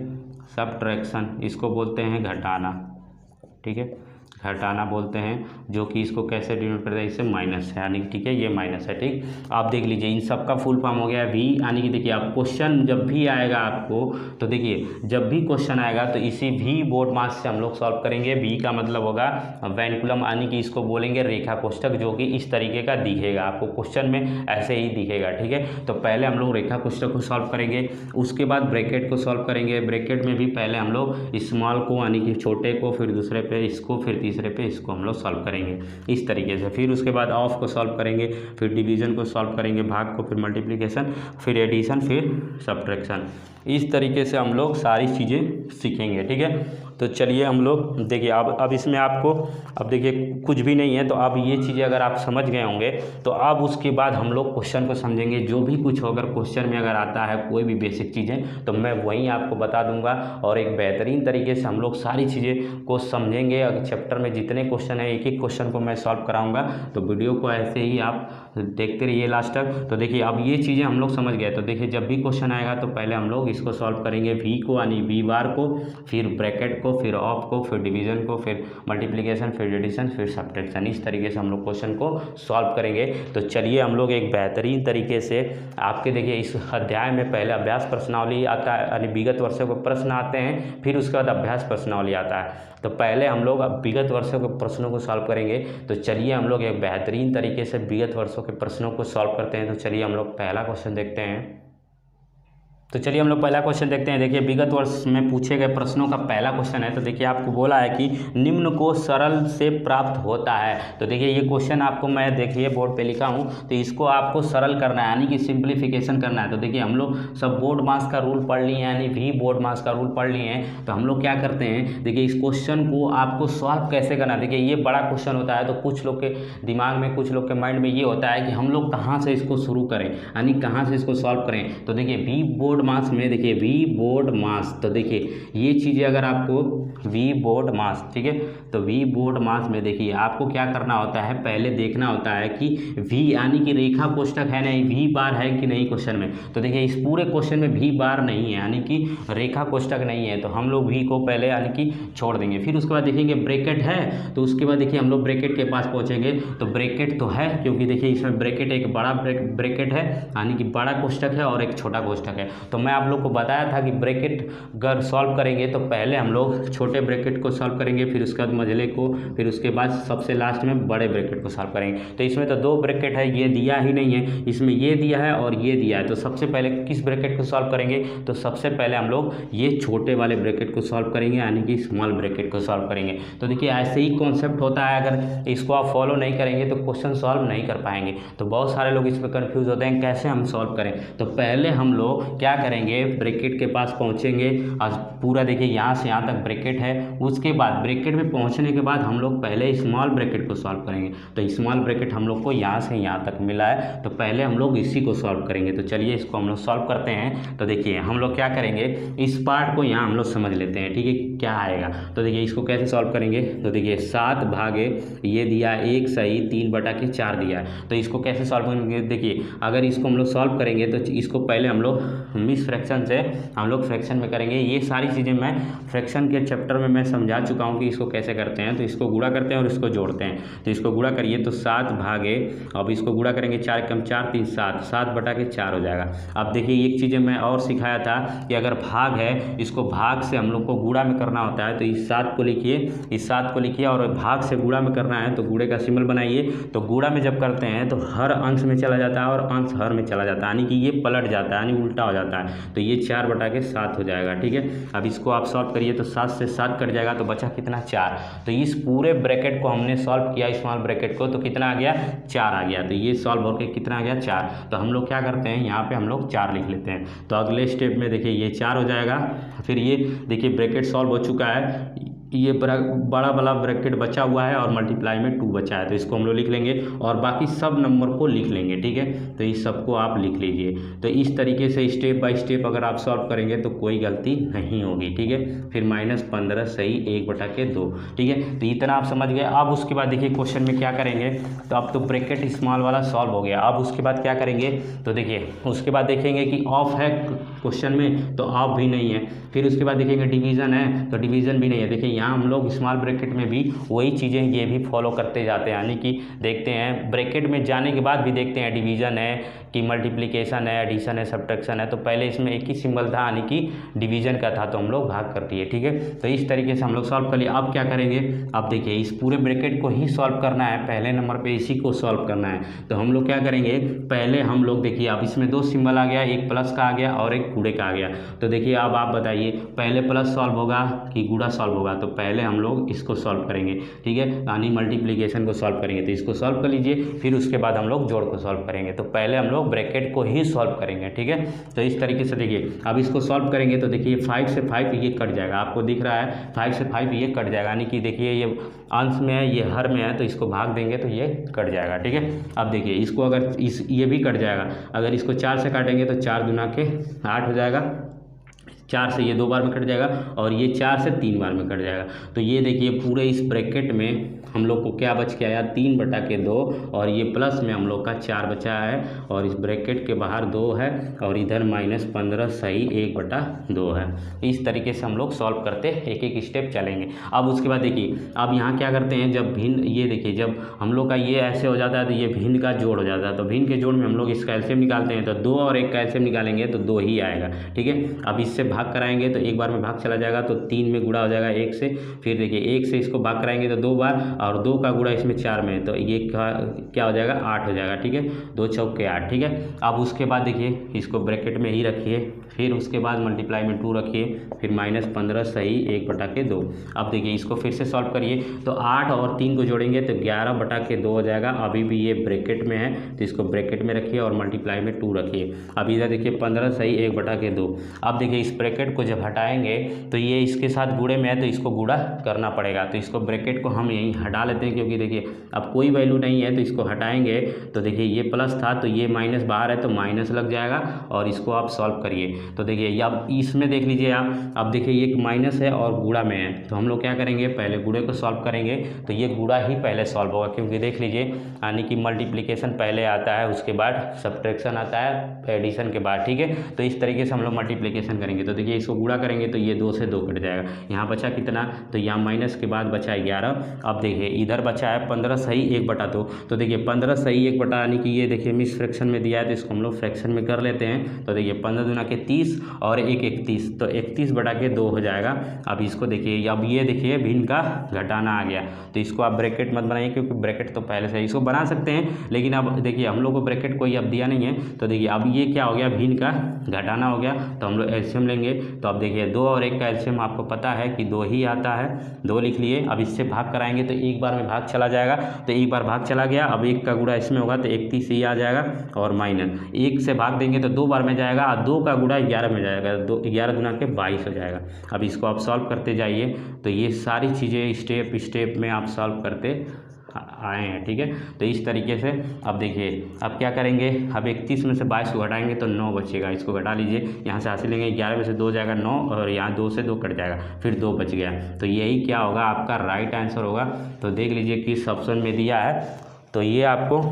सब्ट्रैक्शन इसको बोलते हैं घटाना, ठीक है, घटाना बोलते हैं, जो कि इसको कैसे डिनोट करता है, इससे माइनस है, यानी ठीक है ये माइनस है, ठीक। आप देख लीजिए इन सब का फुल फॉर्म हो गया वी, यानी कि देखिए आप क्वेश्चन जब भी आएगा आपको, तो देखिए जब भी क्वेश्चन आएगा तो इसी वी बोर्ड मास से हम लोग सॉल्व करेंगे। वी का मतलब होगा वेंकुलम, यानी कि इसको बोलेंगे रेखा कोष्ठक, जो कि इस तरीके का दिखेगा आपको क्वेश्चन में, ऐसे ही दिखेगा, ठीक है। तो पहले हम लोग रेखा कोष्ठक को सॉल्व करेंगे, उसके बाद ब्रैकेट को सॉल्व करेंगे। ब्रैकेट में भी पहले हम लोग स्मॉल को यानी कि छोटे को, फिर दूसरे पे इसको, फिर तीसरे पे इसको हम लोग सॉल्व करेंगे इस तरीके से। फिर उसके बाद ऑफ को सॉल्व करेंगे, फिर डिवीज़न को सॉल्व करेंगे, भाग को, फिर मल्टीप्लिकेशन, फिर एडिशन, फिर सब्ट्रैक्शन। इस तरीके से हम लोग सारी चीज़ें सीखेंगे, ठीक है। तो चलिए हम लोग देखिए अब इसमें आपको अब देखिए कुछ भी नहीं है, तो अब ये चीज़ें अगर आप समझ गए होंगे तो अब उसके बाद हम लोग क्वेश्चन को समझेंगे। जो भी कुछ हो अगर क्वेश्चन में अगर आता है कोई भी बेसिक चीज़ें तो मैं वहीं आपको बता दूंगा और एक बेहतरीन तरीके से हम लोग सारी चीज़ें को समझेंगे। अगर चैप्टर में जितने क्वेश्चन है एक एक क्वेश्चन को मैं सॉल्व कराऊंगा, तो वीडियो को ऐसे ही आप देखते रहिए लास्ट तक। तो देखिए अब ये चीज़ें हम लोग समझ गए। तो देखिए जब भी क्वेश्चन आएगा तो पहले हम लोग इसको सॉल्व करेंगे, वी को यानी वी बार को, फिर ब्रैकेट को, फिर ऑफ को, फिर डिवीज़न को, फिर मल्टीप्लिकेशन, फिर एडिशन, फिर सब्ट्रैक्शन। इस तरीके से हम लोग क्वेश्चन को सॉल्व करेंगे। तो चलिए हम लोग एक बेहतरीन तरीके से आपके देखिए इस अध्याय में पहले अभ्यास प्रश्नावली आता है, यानी विगत वर्षों के प्रश्न आते हैं, फिर उसके बाद अभ्यास प्रश्नावली आता है। तो पहले हम लोग अब विगत वर्षों के प्रश्नों को सॉल्व करेंगे। तो चलिए हम लोग एक बेहतरीन तरीके से विगत वर्षों के प्रश्नों को सॉल्व करते हैं। तो चलिए हम लोग पहला क्वेश्चन देखते हैं। तो चलिए हम लोग पहला क्वेश्चन देखते हैं। देखिए विगत वर्ष में पूछे गए प्रश्नों का पहला क्वेश्चन है। तो देखिए आपको बोला है कि निम्न को सरल से प्राप्त होता है। तो देखिए ये क्वेश्चन आपको मैं देखिए बोर्ड पे लिखा हूँ, तो इसको आपको सरल करना है यानी कि सिंप्लीफिकेशन करना है। तो देखिए हम लोग सब बोर्ड मास का रूल पढ़ लिए हैं यानी वी बोर्ड मास का रूल पढ़ लिए हैं। तो हम लोग क्या करते हैं, देखिए इस क्वेश्चन को आपको सॉल्व कैसे करना है। देखिए ये बड़ा क्वेश्चन होता है तो कुछ लोग के दिमाग में, कुछ लोग के माइंड में ये होता है कि हम लोग कहाँ से इसको शुरू करें यानी कहाँ से इसको सॉल्व करें। तो देखिए वी बोर्ड मास में, देखिए वी बोर्ड मास, तो देखिए ये चीज़ें अगर आपको वी बोर्ड मास, ठीक है, तो वी बोर्ड मास में देखिए आपको क्या करना होता है, पहले देखना होता है कि वी यानी कि रेखा कोष्ठक है नहीं, वी बार है कि नहीं क्वेश्चन में। तो देखिए इस पूरे क्वेश्चन में वी बार नहीं है यानी कि रेखा कोष्ठक नहीं है, तो हम लोग वी को पहले यानी कि छोड़ देंगे। फिर उसके बाद देखेंगे ब्रैकेट है, तो उसके बाद देखिए हम लोग ब्रैकेट के पास पहुंचेंगे। तो ब्रैकेट तो है क्योंकि देखिए इसमें ब्रैकेट एक बड़ा ब्रैकेट है यानी कि बड़ा कोष्ठक है और एक छोटा कोष्ठक है। तो मैं आप लोग को बताया था कि ब्रैकेट अगर सॉल्व करेंगे तो पहले हम लोग छोटे ब्रैकेट को सॉल्व करेंगे, फिर उसके बाद मझले को, फिर उसके बाद सबसे लास्ट में बड़े ब्रैकेट को सॉल्व करेंगे। तो इसमें तो दो ब्रैकेट है, ये दिया ही नहीं है, इसमें ये दिया है और ये दिया है। तो सबसे पहले किस ब्रैकेट को सॉल्व करेंगे, तो सबसे पहले हम लोग ये छोटे वाले ब्रैकेट को सॉल्व करेंगे यानी कि स्मॉल ब्रैकेट को सॉल्व करेंगे। तो देखिए ऐसे ही कॉन्सेप्ट होता है, अगर इसको आप फॉलो नहीं करेंगे तो क्वेश्चन सॉल्व नहीं कर पाएंगे। तो बहुत सारे लोग इस पर कन्फ्यूज होते हैं कैसे हम सॉल्व करें। तो पहले हम लोग क्या करेंगे, ब्रैकेट के पास पहुंचेंगे और पूरा देखिए यहाँ से यहाँ तक ब्रैकेट है। उसके बाद ब्रैकेट में पहुंचने के बाद हम लोग पहले स्मॉल ब्रैकेट को सॉल्व करेंगे। तो स्मॉल ब्रैकेट हम लोग को यहाँ से यहाँ तक मिला है, तो पहले हम लोग इसी को सॉल्व करेंगे। तो चलिए इसको हम लोग सॉल्व करते हैं। तो देखिए हम लोग क्या करेंगे, इस पार्ट को यहाँ हम लोग समझ लेते हैं, ठीक है, क्या आएगा। तो देखिए इसको कैसे सॉल्व करेंगे, तो देखिए 7 भागे ये दिया 1 सही 3/4 दिया है। तो इसको कैसे सॉल्व करेंगे, देखिए अगर इसको हम लोग सॉल्व करेंगे तो इसको पहले हम लोग मिस फ्रैक्शन से हम लोग फ्रैक्शन में करेंगे। ये सारी चीज़ें मैं फ्रैक्शन के चैप्टर में मैं समझा चुका हूँ कि इसको कैसे करते हैं। तो इसको गुणा करते हैं और इसको जोड़ते हैं। तो इसको गुणा करिए तो 7 भागे, अब इसको गुणा करेंगे 4 कम 4 3 7, 7/4 हो जाएगा। अब देखिए एक चीज़ें मैं और सिखाया था कि अगर भाग है, इसको भाग से हम लोग को गुणा में करना होता है। तो इस 7 को लिखिए, इस 7 को लिखिए और भाग से गुणा में करना है तो गुणे का सिंबल बनाइए। तो गुणा में जब करते हैं तो हर अंश में चला जाता है और अंश हर में चला जाता है यानी कि ये पलट जाता है यानी उल्टा हो जाता है। तो ये 4/7 हो जाएगा, ठीक है। अब इसको आप सॉल्व करिए तो 7 से 7 कट जाएगा तो बचा कितना, 4। तो इस पूरे ब्रैकेट को हमने सॉल्व किया, स्मॉल ब्रैकेट को, तो कितना आ गया, 4 आ गया। तो ये सॉल्व होकर कितना आ गया, 4। तो हम लोग क्या करते हैं, यहाँ पे हम लोग 4 लिख लेते हैं। तो अगले स्टेप में देखिए ये 4 हो जाएगा। फिर ये देखिए ब्रैकेट सॉल्व हो चुका है, ये बड़ा वाला ब्रैकेट बचा हुआ है और मल्टीप्लाई में 2 बचा है। तो इसको हम लोग लिख लेंगे और बाकी सब नंबर को लिख लेंगे, ठीक है। तो इस सबको आप लिख लीजिए। तो इस तरीके से स्टेप बाय स्टेप अगर आप सॉल्व करेंगे तो कोई गलती नहीं होगी, ठीक है। फिर -15 सही 1/2, ठीक है। तो इतना आप समझ गए। अब उसके बाद देखिए क्वेश्चन में क्या करेंगे, तो अब तो ब्रैकेट स्मॉल वाला सॉल्व हो गया। अब उसके बाद क्या करेंगे, तो देखिए उसके बाद देखेंगे कि ऑफ है क्वेश्चन में, तो ऑफ भी नहीं है। फिर उसके बाद देखेंगे डिवीज़न है, तो डिवीज़न भी नहीं है। देखिए यहाँ हम लोग स्मॉल ब्रैकेट में भी वही चीज़ें ये भी फॉलो करते जाते हैं यानी कि देखते हैं ब्रैकेट में जाने के बाद भी देखते हैं डिवीज़न है कि मल्टीप्लिकेशन है, एडिशन है, सब्ट्रैक्शन है। तो पहले इसमें एक ही सिंबल था यानी कि डिवीज़न का था, तो हम लोग भाग कर दिए, ठीक है। तो इस तरीके से हम लोग सॉल्व कर लिए। अब क्या करेंगे, अब देखिए इस पूरे ब्रैकेट को ही सॉल्व करना है, पहले नंबर पे इसी को सॉल्व करना है। तो हम लोग क्या करेंगे, पहले हम लोग देखिए अब इसमें 2 सिंबल आ गया, एक प्लस का आ गया और एक गुणे का आ गया। तो देखिए अब आप बताइए पहले प्लस सॉल्व होगा कि गुणा सॉल्व होगा। तो पहले हम लोग इसको सॉल्व करेंगे, ठीक है, यानी मल्टीप्लिकेशन को सॉल्व करेंगे। तो इसको सॉल्व कर लीजिए, फिर उसके बाद हम लोग जोड़ को सॉल्व करेंगे। तो पहले हम लोग ब्रैकेट को ही सॉल्व करेंगे, ठीक है। तो इस तरीके से देखिए अब इसको सॉल्व करेंगे तो देखिए 5 से 5 ये कट जाएगा, आपको दिख रहा है 5 से 5 ये कट जाएगा यानी कि देखिए ये अंश में है, ये हर में है, तो इसको भाग देंगे तो ये कट जाएगा, ठीक है। अब देखिए इसको अगर ये भी कट जाएगा, अगर इसको 4 से काटेंगे तो 4 दूना के 8 हो जाएगा। 4 से ये 2 बार में कट जाएगा और ये 4 से 3 बार में कट जाएगा। तो ये देखिए पूरे इस ब्रैकेट में हम लोग को क्या बच के आया, 3/2 और ये प्लस में हम लोग का 4 बचा है और इस ब्रैकेट के बाहर 2 है और इधर -15 सही 1/2 है। इस तरीके से हम लोग सॉल्व करते एक एक स्टेप चलेंगे। अब उसके बाद देखिए अब यहाँ क्या करते हैं, जब भिन्न, ये देखिए जब हम लोग का ये ऐसे हो जाता है तो ये भिन्न का जोड़ हो जाता है। तो भिन्न के जोड़ में हम लोग इसका एलसीएम निकालते हैं, तो 2 और 1 का एलसीएम निकालेंगे तो 2 ही आएगा, ठीक है। अब इससे भाग भाग कराएंगे तो एक बार में भाग चला जाएगा तो 3 में गुणा हो जाएगा 1 से। फिर देखिए 1 से इसको भाग कराएंगे तो 2 बार, और 2 का गुणा इसमें 4 में, तो ये क्या हो जाएगा 8 हो जाएगा। ठीक है, 2 चौके 8। ठीक है, अब उसके बाद देखिए इसको ब्रैकेट में ही रखिए, फिर उसके बाद मल्टीप्लाई में 2 रखिए, फिर -15 सही 1/2। अब देखिए इसको फिर से सॉल्व करिए तो 8 और 3 को जोड़ेंगे तो 11/2 हो जाएगा। अभी भी ये ब्रैकेट में है तो इसको ब्रैकेट में रखिए और मल्टीप्लाई में 2 रखिए। अब इधर देखिए 15 सही 1/2। अब देखिए इस ब्रैकेट को जब हटाएंगे तो ये इसके साथ गुणे में है तो इसको गुणा करना पड़ेगा, तो इसको ब्रैकेट को हम यहीं हटा लेते हैं, क्योंकि देखिए अब कोई वैल्यू नहीं है तो इसको हटाएंगे तो देखिए ये प्लस था तो ये माइनस बाहर है तो माइनस लग जाएगा, और इसको आप सॉल्व करिए तो देखिए अब इसमें देख लीजिए आप, अब देखिए ये माइनस है और गुणा में है तो हम लोग क्या करेंगे, पहले गुणे को सॉल्व करेंगे तो ये गुणा ही पहले सॉल्व होगा, क्योंकि देख लीजिए यानी कि मल्टीप्लिकेशन पहले आता है, उसके बाद सब्ट्रैक्शन आता है एडिशन के बाद। ठीक है, तो इस तरीके से हम लोग मल्टीप्लिकेशन करेंगे तो देखिए इसको गुणा करेंगे तो ये 2 से 2 कट जाएगा, यहाँ बचा कितना, तो यहाँ माइनस के बाद बचा 11। अब देखिए इधर बचा है 15 सही 1/2, तो देखिए 15 सही 1/2 यानी कि ये देखिए मिस फ्रैक्शन में दिया है तो इसको हम लोग फ्रैक्शन में कर लेते हैं। तो देखिए 15 दूना के 30 और 1 31, तो 31/2 हो जाएगा। अब इसको देखिए, अब ये देखिए भिन्न का घटाना आ गया, तो इसको आप ब्रैकेट मत बनाइए क्योंकि ब्रैकेट तो पहले से, इसको बना सकते हैं लेकिन अब देखिए हम लोग को ब्रैकेट कोई अब दिया नहीं है, तो देखिए अब ये क्या हो गया, भिन्न का घटाना हो गया, तो हम लोग एलसीएम लेंगे। तो अब देखिए 2 और 1 का एलसीएम आपको पता है कि 2 ही आता है, 2 लिख लिए। अब इससे भाग कराएंगे तो एक बार में भाग चला जाएगा, तो एक बार भाग चला गया, अब 1 का गुणा इसमें होगा तो 31 ही आ जाएगा, और माइनस 1 से भाग देंगे तो 2 बार में जाएगा, और 2 का गुणा 11 में जाएगा, 11 दूना के 22 हो जाएगा। अब इसको आप सॉल्व करते जाइए, तो ये सारी चीज़ें स्टेप स्टेप में आप सॉल्व करते आए हैं। ठीक है, तो इस तरीके से अब देखिए अब क्या करेंगे, अब 31 में से 22 को घटाएंगे तो 9 बचेगा, इसको घटा लीजिए, यहाँ से हासिल लेंगे 11 में से 2 जाएगा 9, और यहाँ 2 से 2 कट जाएगा, फिर 2 बच गया, तो यही क्या होगा आपका राइट आंसर होगा। तो देख लीजिए किस ऑप्शन में दिया है, तो ये आपको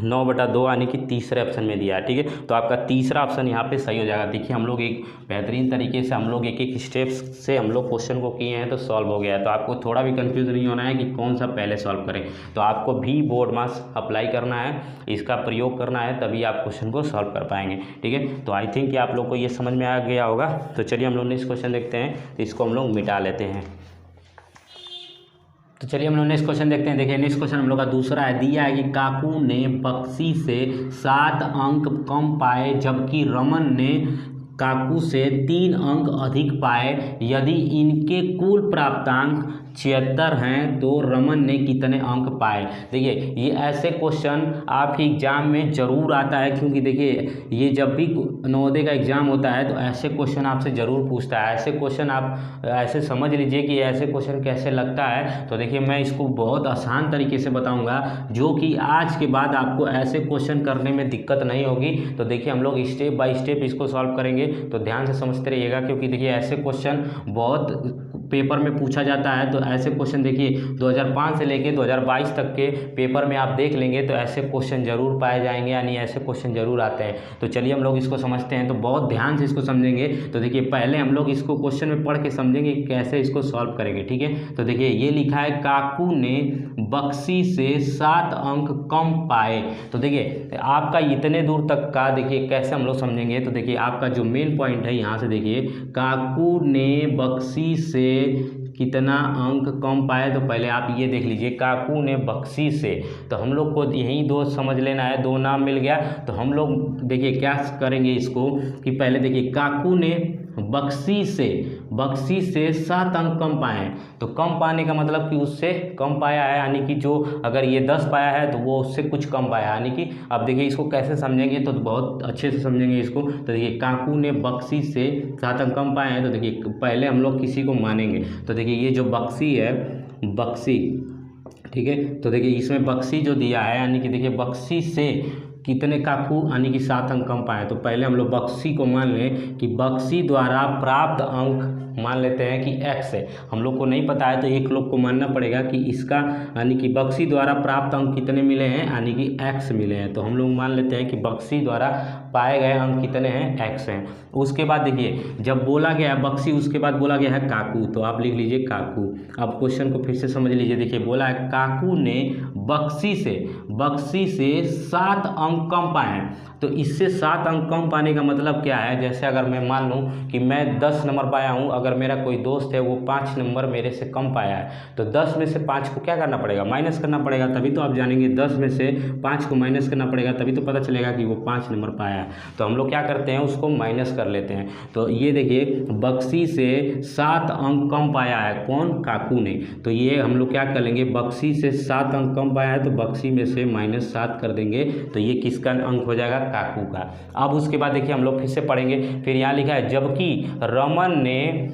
9/2 यानी कि तीसरे ऑप्शन में दिया है। ठीक है, तो आपका तीसरा ऑप्शन यहाँ पे सही हो जाएगा। देखिए हम लोग एक बेहतरीन तरीके से हम लोग एक एक स्टेप्स से हम लोग क्वेश्चन को किए हैं तो सॉल्व हो गया है, तो आपको थोड़ा भी कंफ्यूज नहीं होना है कि कौन सा पहले सॉल्व करें, तो आपको भी बोर्ड मार्क्स अप्लाई करना है, इसका प्रयोग करना है, तभी आप क्वेश्चन को सॉल्व कर पाएंगे। ठीक है, तो आई थिंक कि आप लोग को ये समझ में आ गया होगा। तो चलिए हम लोग नेक्स्ट क्वेश्चन देखते हैं, तो इसको हम लोग मिटा लेते हैं। तो चलिए हम लोग नेक्स्ट क्वेश्चन देखते हैं। देखिए नेक्स्ट क्वेश्चन हम लोग का दूसरा है, दिया है कि काकू ने बक्सी से 7 अंक कम पाए जबकि रमन ने काकू से 3 अंक अधिक पाए, यदि इनके कुल प्राप्तांक 76 हैं तो रमन ने कितने अंक पाए। देखिए ये ऐसे क्वेश्चन आपके एग्जाम में ज़रूर आता है, क्योंकि देखिए ये जब भी नवोदय का एग्ज़ाम होता है तो ऐसे क्वेश्चन आपसे ज़रूर पूछता है। ऐसे क्वेश्चन आप ऐसे समझ लीजिए कि ऐसे क्वेश्चन कैसे लगता है, तो देखिए मैं इसको बहुत आसान तरीके से बताऊँगा, जो कि आज के बाद आपको ऐसे क्वेश्चन करने में दिक्कत नहीं होगी। तो देखिए हम लोग स्टेप बाय स्टेप इसको सॉल्व करेंगे, तो ध्यान से समझते रहिएगा, क्योंकि देखिए ऐसे क्वेश्चन बहुत पेपर में पूछा जाता है। तो ऐसे क्वेश्चन देखिए 2005 से लेके 2022 तक के पेपर में आप देख लेंगे तो ऐसे क्वेश्चन जरूर पाए जाएंगे, यानी ऐसे क्वेश्चन जरूर आते हैं। तो चलिए हम लोग इसको समझते हैं, तो बहुत ध्यान से इसको समझेंगे। तो देखिए पहले हम लोग इसको क्वेश्चन में पढ़ के समझेंगे कि कैसे इसको सॉल्व करेंगे। ठीक है, तो देखिए ये लिखा है काकू ने बक्सी से 7 अंक कम पाए। तो देखिए आपका इतने दूर तक का देखिए कैसे हम लोग समझेंगे, तो देखिए आपका जो मेन पॉइंट है यहाँ से देखिए, काकू ने बक्सी से कितना अंक कम पाए, तो पहले आप ये देख लीजिए काकू ने बक्सी से, तो हम लोग को यही 2 समझ लेना है, 2 नाम मिल गया। तो हम लोग देखिए क्या करेंगे इसको कि पहले देखिए काकू ने बक्सी से 7 अंक कम पाए, तो कम पाने का मतलब कि उससे कम पाया है, यानी कि जो अगर ये 10 पाया है तो वो उससे कुछ कम पाया, यानी कि अब देखिए इसको कैसे समझेंगे, तो बहुत अच्छे से समझेंगे इसको। तो देखिए काकू ने बक्सी से 7 अंक कम पाए हैं, तो देखिए पहले हम लोग किसी को मानेंगे। तो देखिए ये जो बक्सी है, बक्सी, ठीक है, तो देखिए इसमें बक्सी जो दिया है, यानी कि देखिए बक्सी से कितने काकू यानी कि 7 अंक कम पाए, तो पहले हम लोग बक्सी को मान लें कि बक्सी द्वारा प्राप्त अंक मान लेते हैं कि x है। हम लोग को नहीं पता है तो एक लोग को मानना पड़ेगा कि इसका यानी कि बक्सी द्वारा प्राप्त अंक कितने मिले हैं, यानी कि x मिले हैं। तो हम लोग मान लेते हैं कि बक्सी द्वारा पाए गए अंक कितने हैं, x हैं। उसके बाद देखिए जब बोला गया बक्सी, उसके बाद बोला गया है काकू, तो आप लिख लीजिए काकू। अब क्वेश्चन को फिर से समझ लीजिए। देखिए बोला है काकू ने बक्सी से 7 अंक कम पाए हैं। तो इससे 7 अंक कम पाने का मतलब क्या है, जैसे अगर मैं मान लूँ कि मैं 10 नंबर पाया हूँ, अगर मेरा कोई दोस्त है वो 5 नंबर मेरे से कम पाया है, तो 10 में से 5 को क्या करना पड़ेगा, माइनस करना पड़ेगा, तभी तो आप जानेंगे 10 में से 5 को माइनस करना पड़ेगा, तभी तो पता चलेगा कि वो 5 नंबर पाया है। तो हम लोग क्या करते हैं, उसको माइनस कर लेते हैं। तो ये देखिए बक्सी से 7 अंक कम पाया है, कौन, काकू ने। तो ये हम लोग क्या कर लेंगे, बक्सी से 7 अंक कम पाया है तो बक्सी में से -7 कर देंगे, तो ये किसका अंक हो जाएगा, काकू का। अब उसके बाद देखिए हम लोग फिर से पढ़ेंगे। फिर यहाँ लिखा है जबकि रमन ने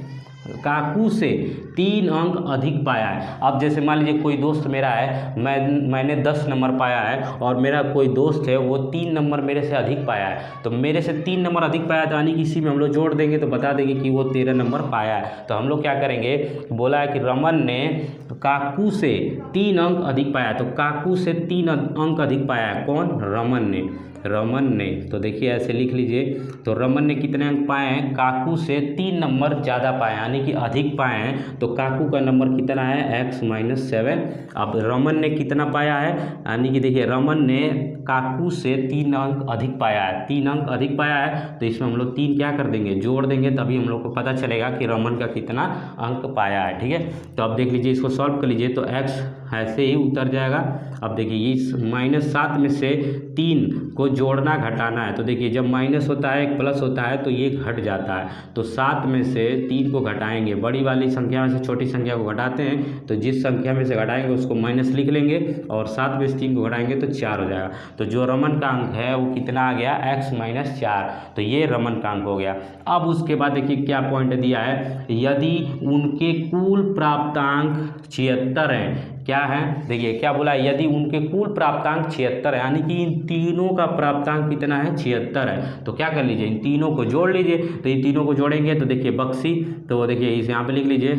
काकू से 3 अंक अधिक पाया है। अब जैसे मान लीजिए कोई दोस्त मेरा है, मैंने 10 नंबर पाया है और मेरा कोई दोस्त है वो 3 नंबर मेरे से अधिक पाया है, तो मेरे से 3 नंबर अधिक पाया है, तो यानी कि इसी में हम लोग जोड़ देंगे तो बता देंगे कि वो 13 नंबर पाया है। तो हम लोग क्या करेंगे, बोला है कि रमन ने काकू से 3 अंक अधिक पाया है, तो काकू से 3 अंक अधिक पाया है, कौन, रमन ने। तो देखिए ऐसे लिख लीजिए। तो रमन ने कितने अंक पाए हैं, काकू से 3 नंबर ज़्यादा पाए यानी कि अधिक पाए हैं, तो काकू का नंबर कितना है, x-7। अब रमन ने कितना पाया है, यानी कि देखिए रमन ने काकू से 3 अंक अधिक पाया है, 3 अंक अधिक पाया है, तो इसमें हम लोग 3 क्या कर देंगे, जोड़ देंगे, तभी हम लोग को पता चलेगा कि रमन का कितना अंक पाया है। ठीक है, तो अब देख लीजिए, इसको सॉल्व कर लीजिए, तो x ऐसे ही उतर जाएगा। अब देखिए इस -7 में से 3 को जोड़ना घटाना है, तो देखिए जब माइनस होता है एक प्लस होता है तो ये घट जाता है, तो 7 में से 3 को घटाएंगे, बड़ी वाली संख्या में से छोटी संख्या को घटाते हैं, तो जिस संख्या में से घटाएंगे उसको माइनस लिख लेंगे और 7 में से 3 को घटाएंगे तो 4 हो जाएगा। तो जो रमन का अंक है वो कितना आ गया, x-4, तो ये रमन का अंक हो गया। अब उसके बाद देखिए क्या पॉइंट दिया है, यदि उनके कुल प्राप्तांक 76 हैं, क्या है, देखिए क्या बोला, यदि उनके कुल प्राप्तांक 76 है, यानी कि इन तीनों का प्राप्तांक कितना है, 76 है, तो क्या कर लीजिए, इन तीनों को जोड़ लीजिए। तो इन तीनों को जोड़ेंगे तो देखिए बक्सी, तो देखिए इस यहाँ पे लिख लीजिए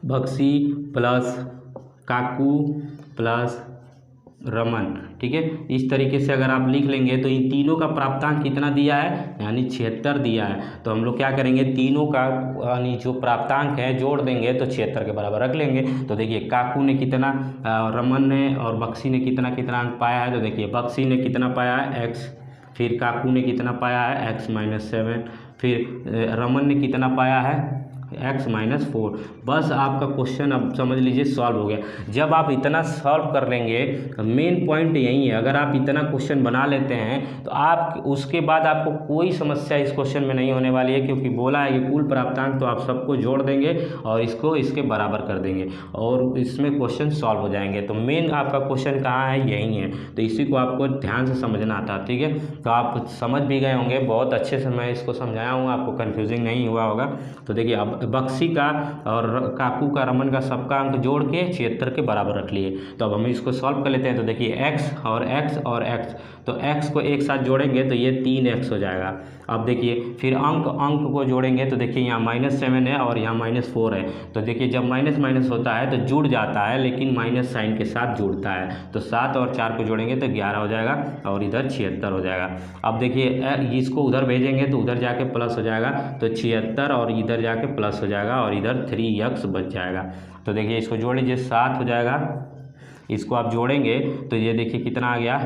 बक्सी प्लस काकू प्लस रमन। ठीक है, इस तरीके से अगर आप लिख लेंगे तो इन तीनों का प्राप्तांक कितना दिया है, यानी 76 दिया है। तो हम लोग क्या करेंगे, तीनों का यानी जो प्राप्तांक है जोड़ देंगे तो 76 के बराबर रख लेंगे। तो देखिए काकू ने कितना, रमन ने और बक्सी ने कितना अंक पाया है, तो देखिए बक्सी ने कितना पाया है, x, फिर काकू ने कितना पाया है, x-7, फिर रमन ने कितना पाया है, x-4। बस आपका क्वेश्चन अब समझ लीजिए सॉल्व हो गया। जब आप इतना सॉल्व कर लेंगे, मेन पॉइंट यही है, अगर आप इतना क्वेश्चन बना लेते हैं तो आप उसके बाद आपको कोई समस्या इस क्वेश्चन में नहीं होने वाली है, क्योंकि बोला है कि कुल प्राप्तांक तो आप सबको जोड़ देंगे और इसको इसके बराबर कर देंगे और इसमें क्वेश्चन सॉल्व हो जाएंगे। तो मेन आपका क्वेश्चन कहाँ है, यही है, तो इसी को आपको ध्यान से समझना था। ठीक है, तो आप समझ भी गए होंगे, बहुत अच्छे से मैं इसको समझाया हूँ, आपको कन्फ्यूजिंग नहीं हुआ होगा। तो देखिए अब बक्सी का और काकू का, रमन का सबका अंक जोड़ के 76 के बराबर रख लिए। तो अब हम इसको सॉल्व कर लेते हैं। तो देखिए x और x और x, तो x को एक साथ जोड़ेंगे तो ये 3x हो जाएगा। अब देखिए फिर अंक को जोड़ेंगे तो देखिए यहाँ -7 है और यहाँ -4 है, तो देखिए जब माइनस माइनस होता है तो जुड़ जाता है, लेकिन माइनस साइन के साथ जुड़ता है। तो 7 और 4 को जोड़ेंगे तो 11 हो जाएगा और इधर 76 हो जाएगा। अब देखिए इसको उधर भेजेंगे तो उधर जाके प्लस हो जाएगा, तो 76 और इधर जाके प्लस हो जाएगा और इधर 3x बच जाएगा। तो देखिए इसको जोड़ लीजिए, 7 हो जाएगा, इसको आप जोड़ेंगे तो ये देखिए कितना आ गया,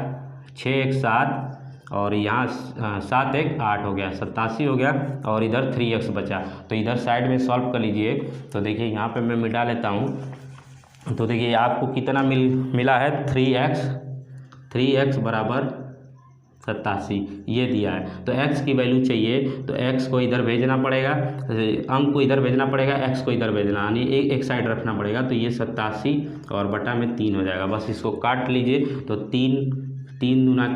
6 1 7 और यहाँ 7 1 8 हो गया, 87 हो गया और इधर 3x बचा। तो इधर साइड में सॉल्व कर लीजिए। तो देखिए यहाँ पे मैं मिटा लेता हूँ। तो देखिए आपको कितना मिला है, 3x बराबर 87 ये दिया है। तो x की वैल्यू चाहिए तो x को इधर भेजना पड़ेगा, अंक को इधर भेजना पड़ेगा, x को इधर भेजना, यानी एक साइड रखना पड़ेगा। तो ये 87 और बटा में 3 हो जाएगा। बस इसको काट लीजिए तो 3 दूना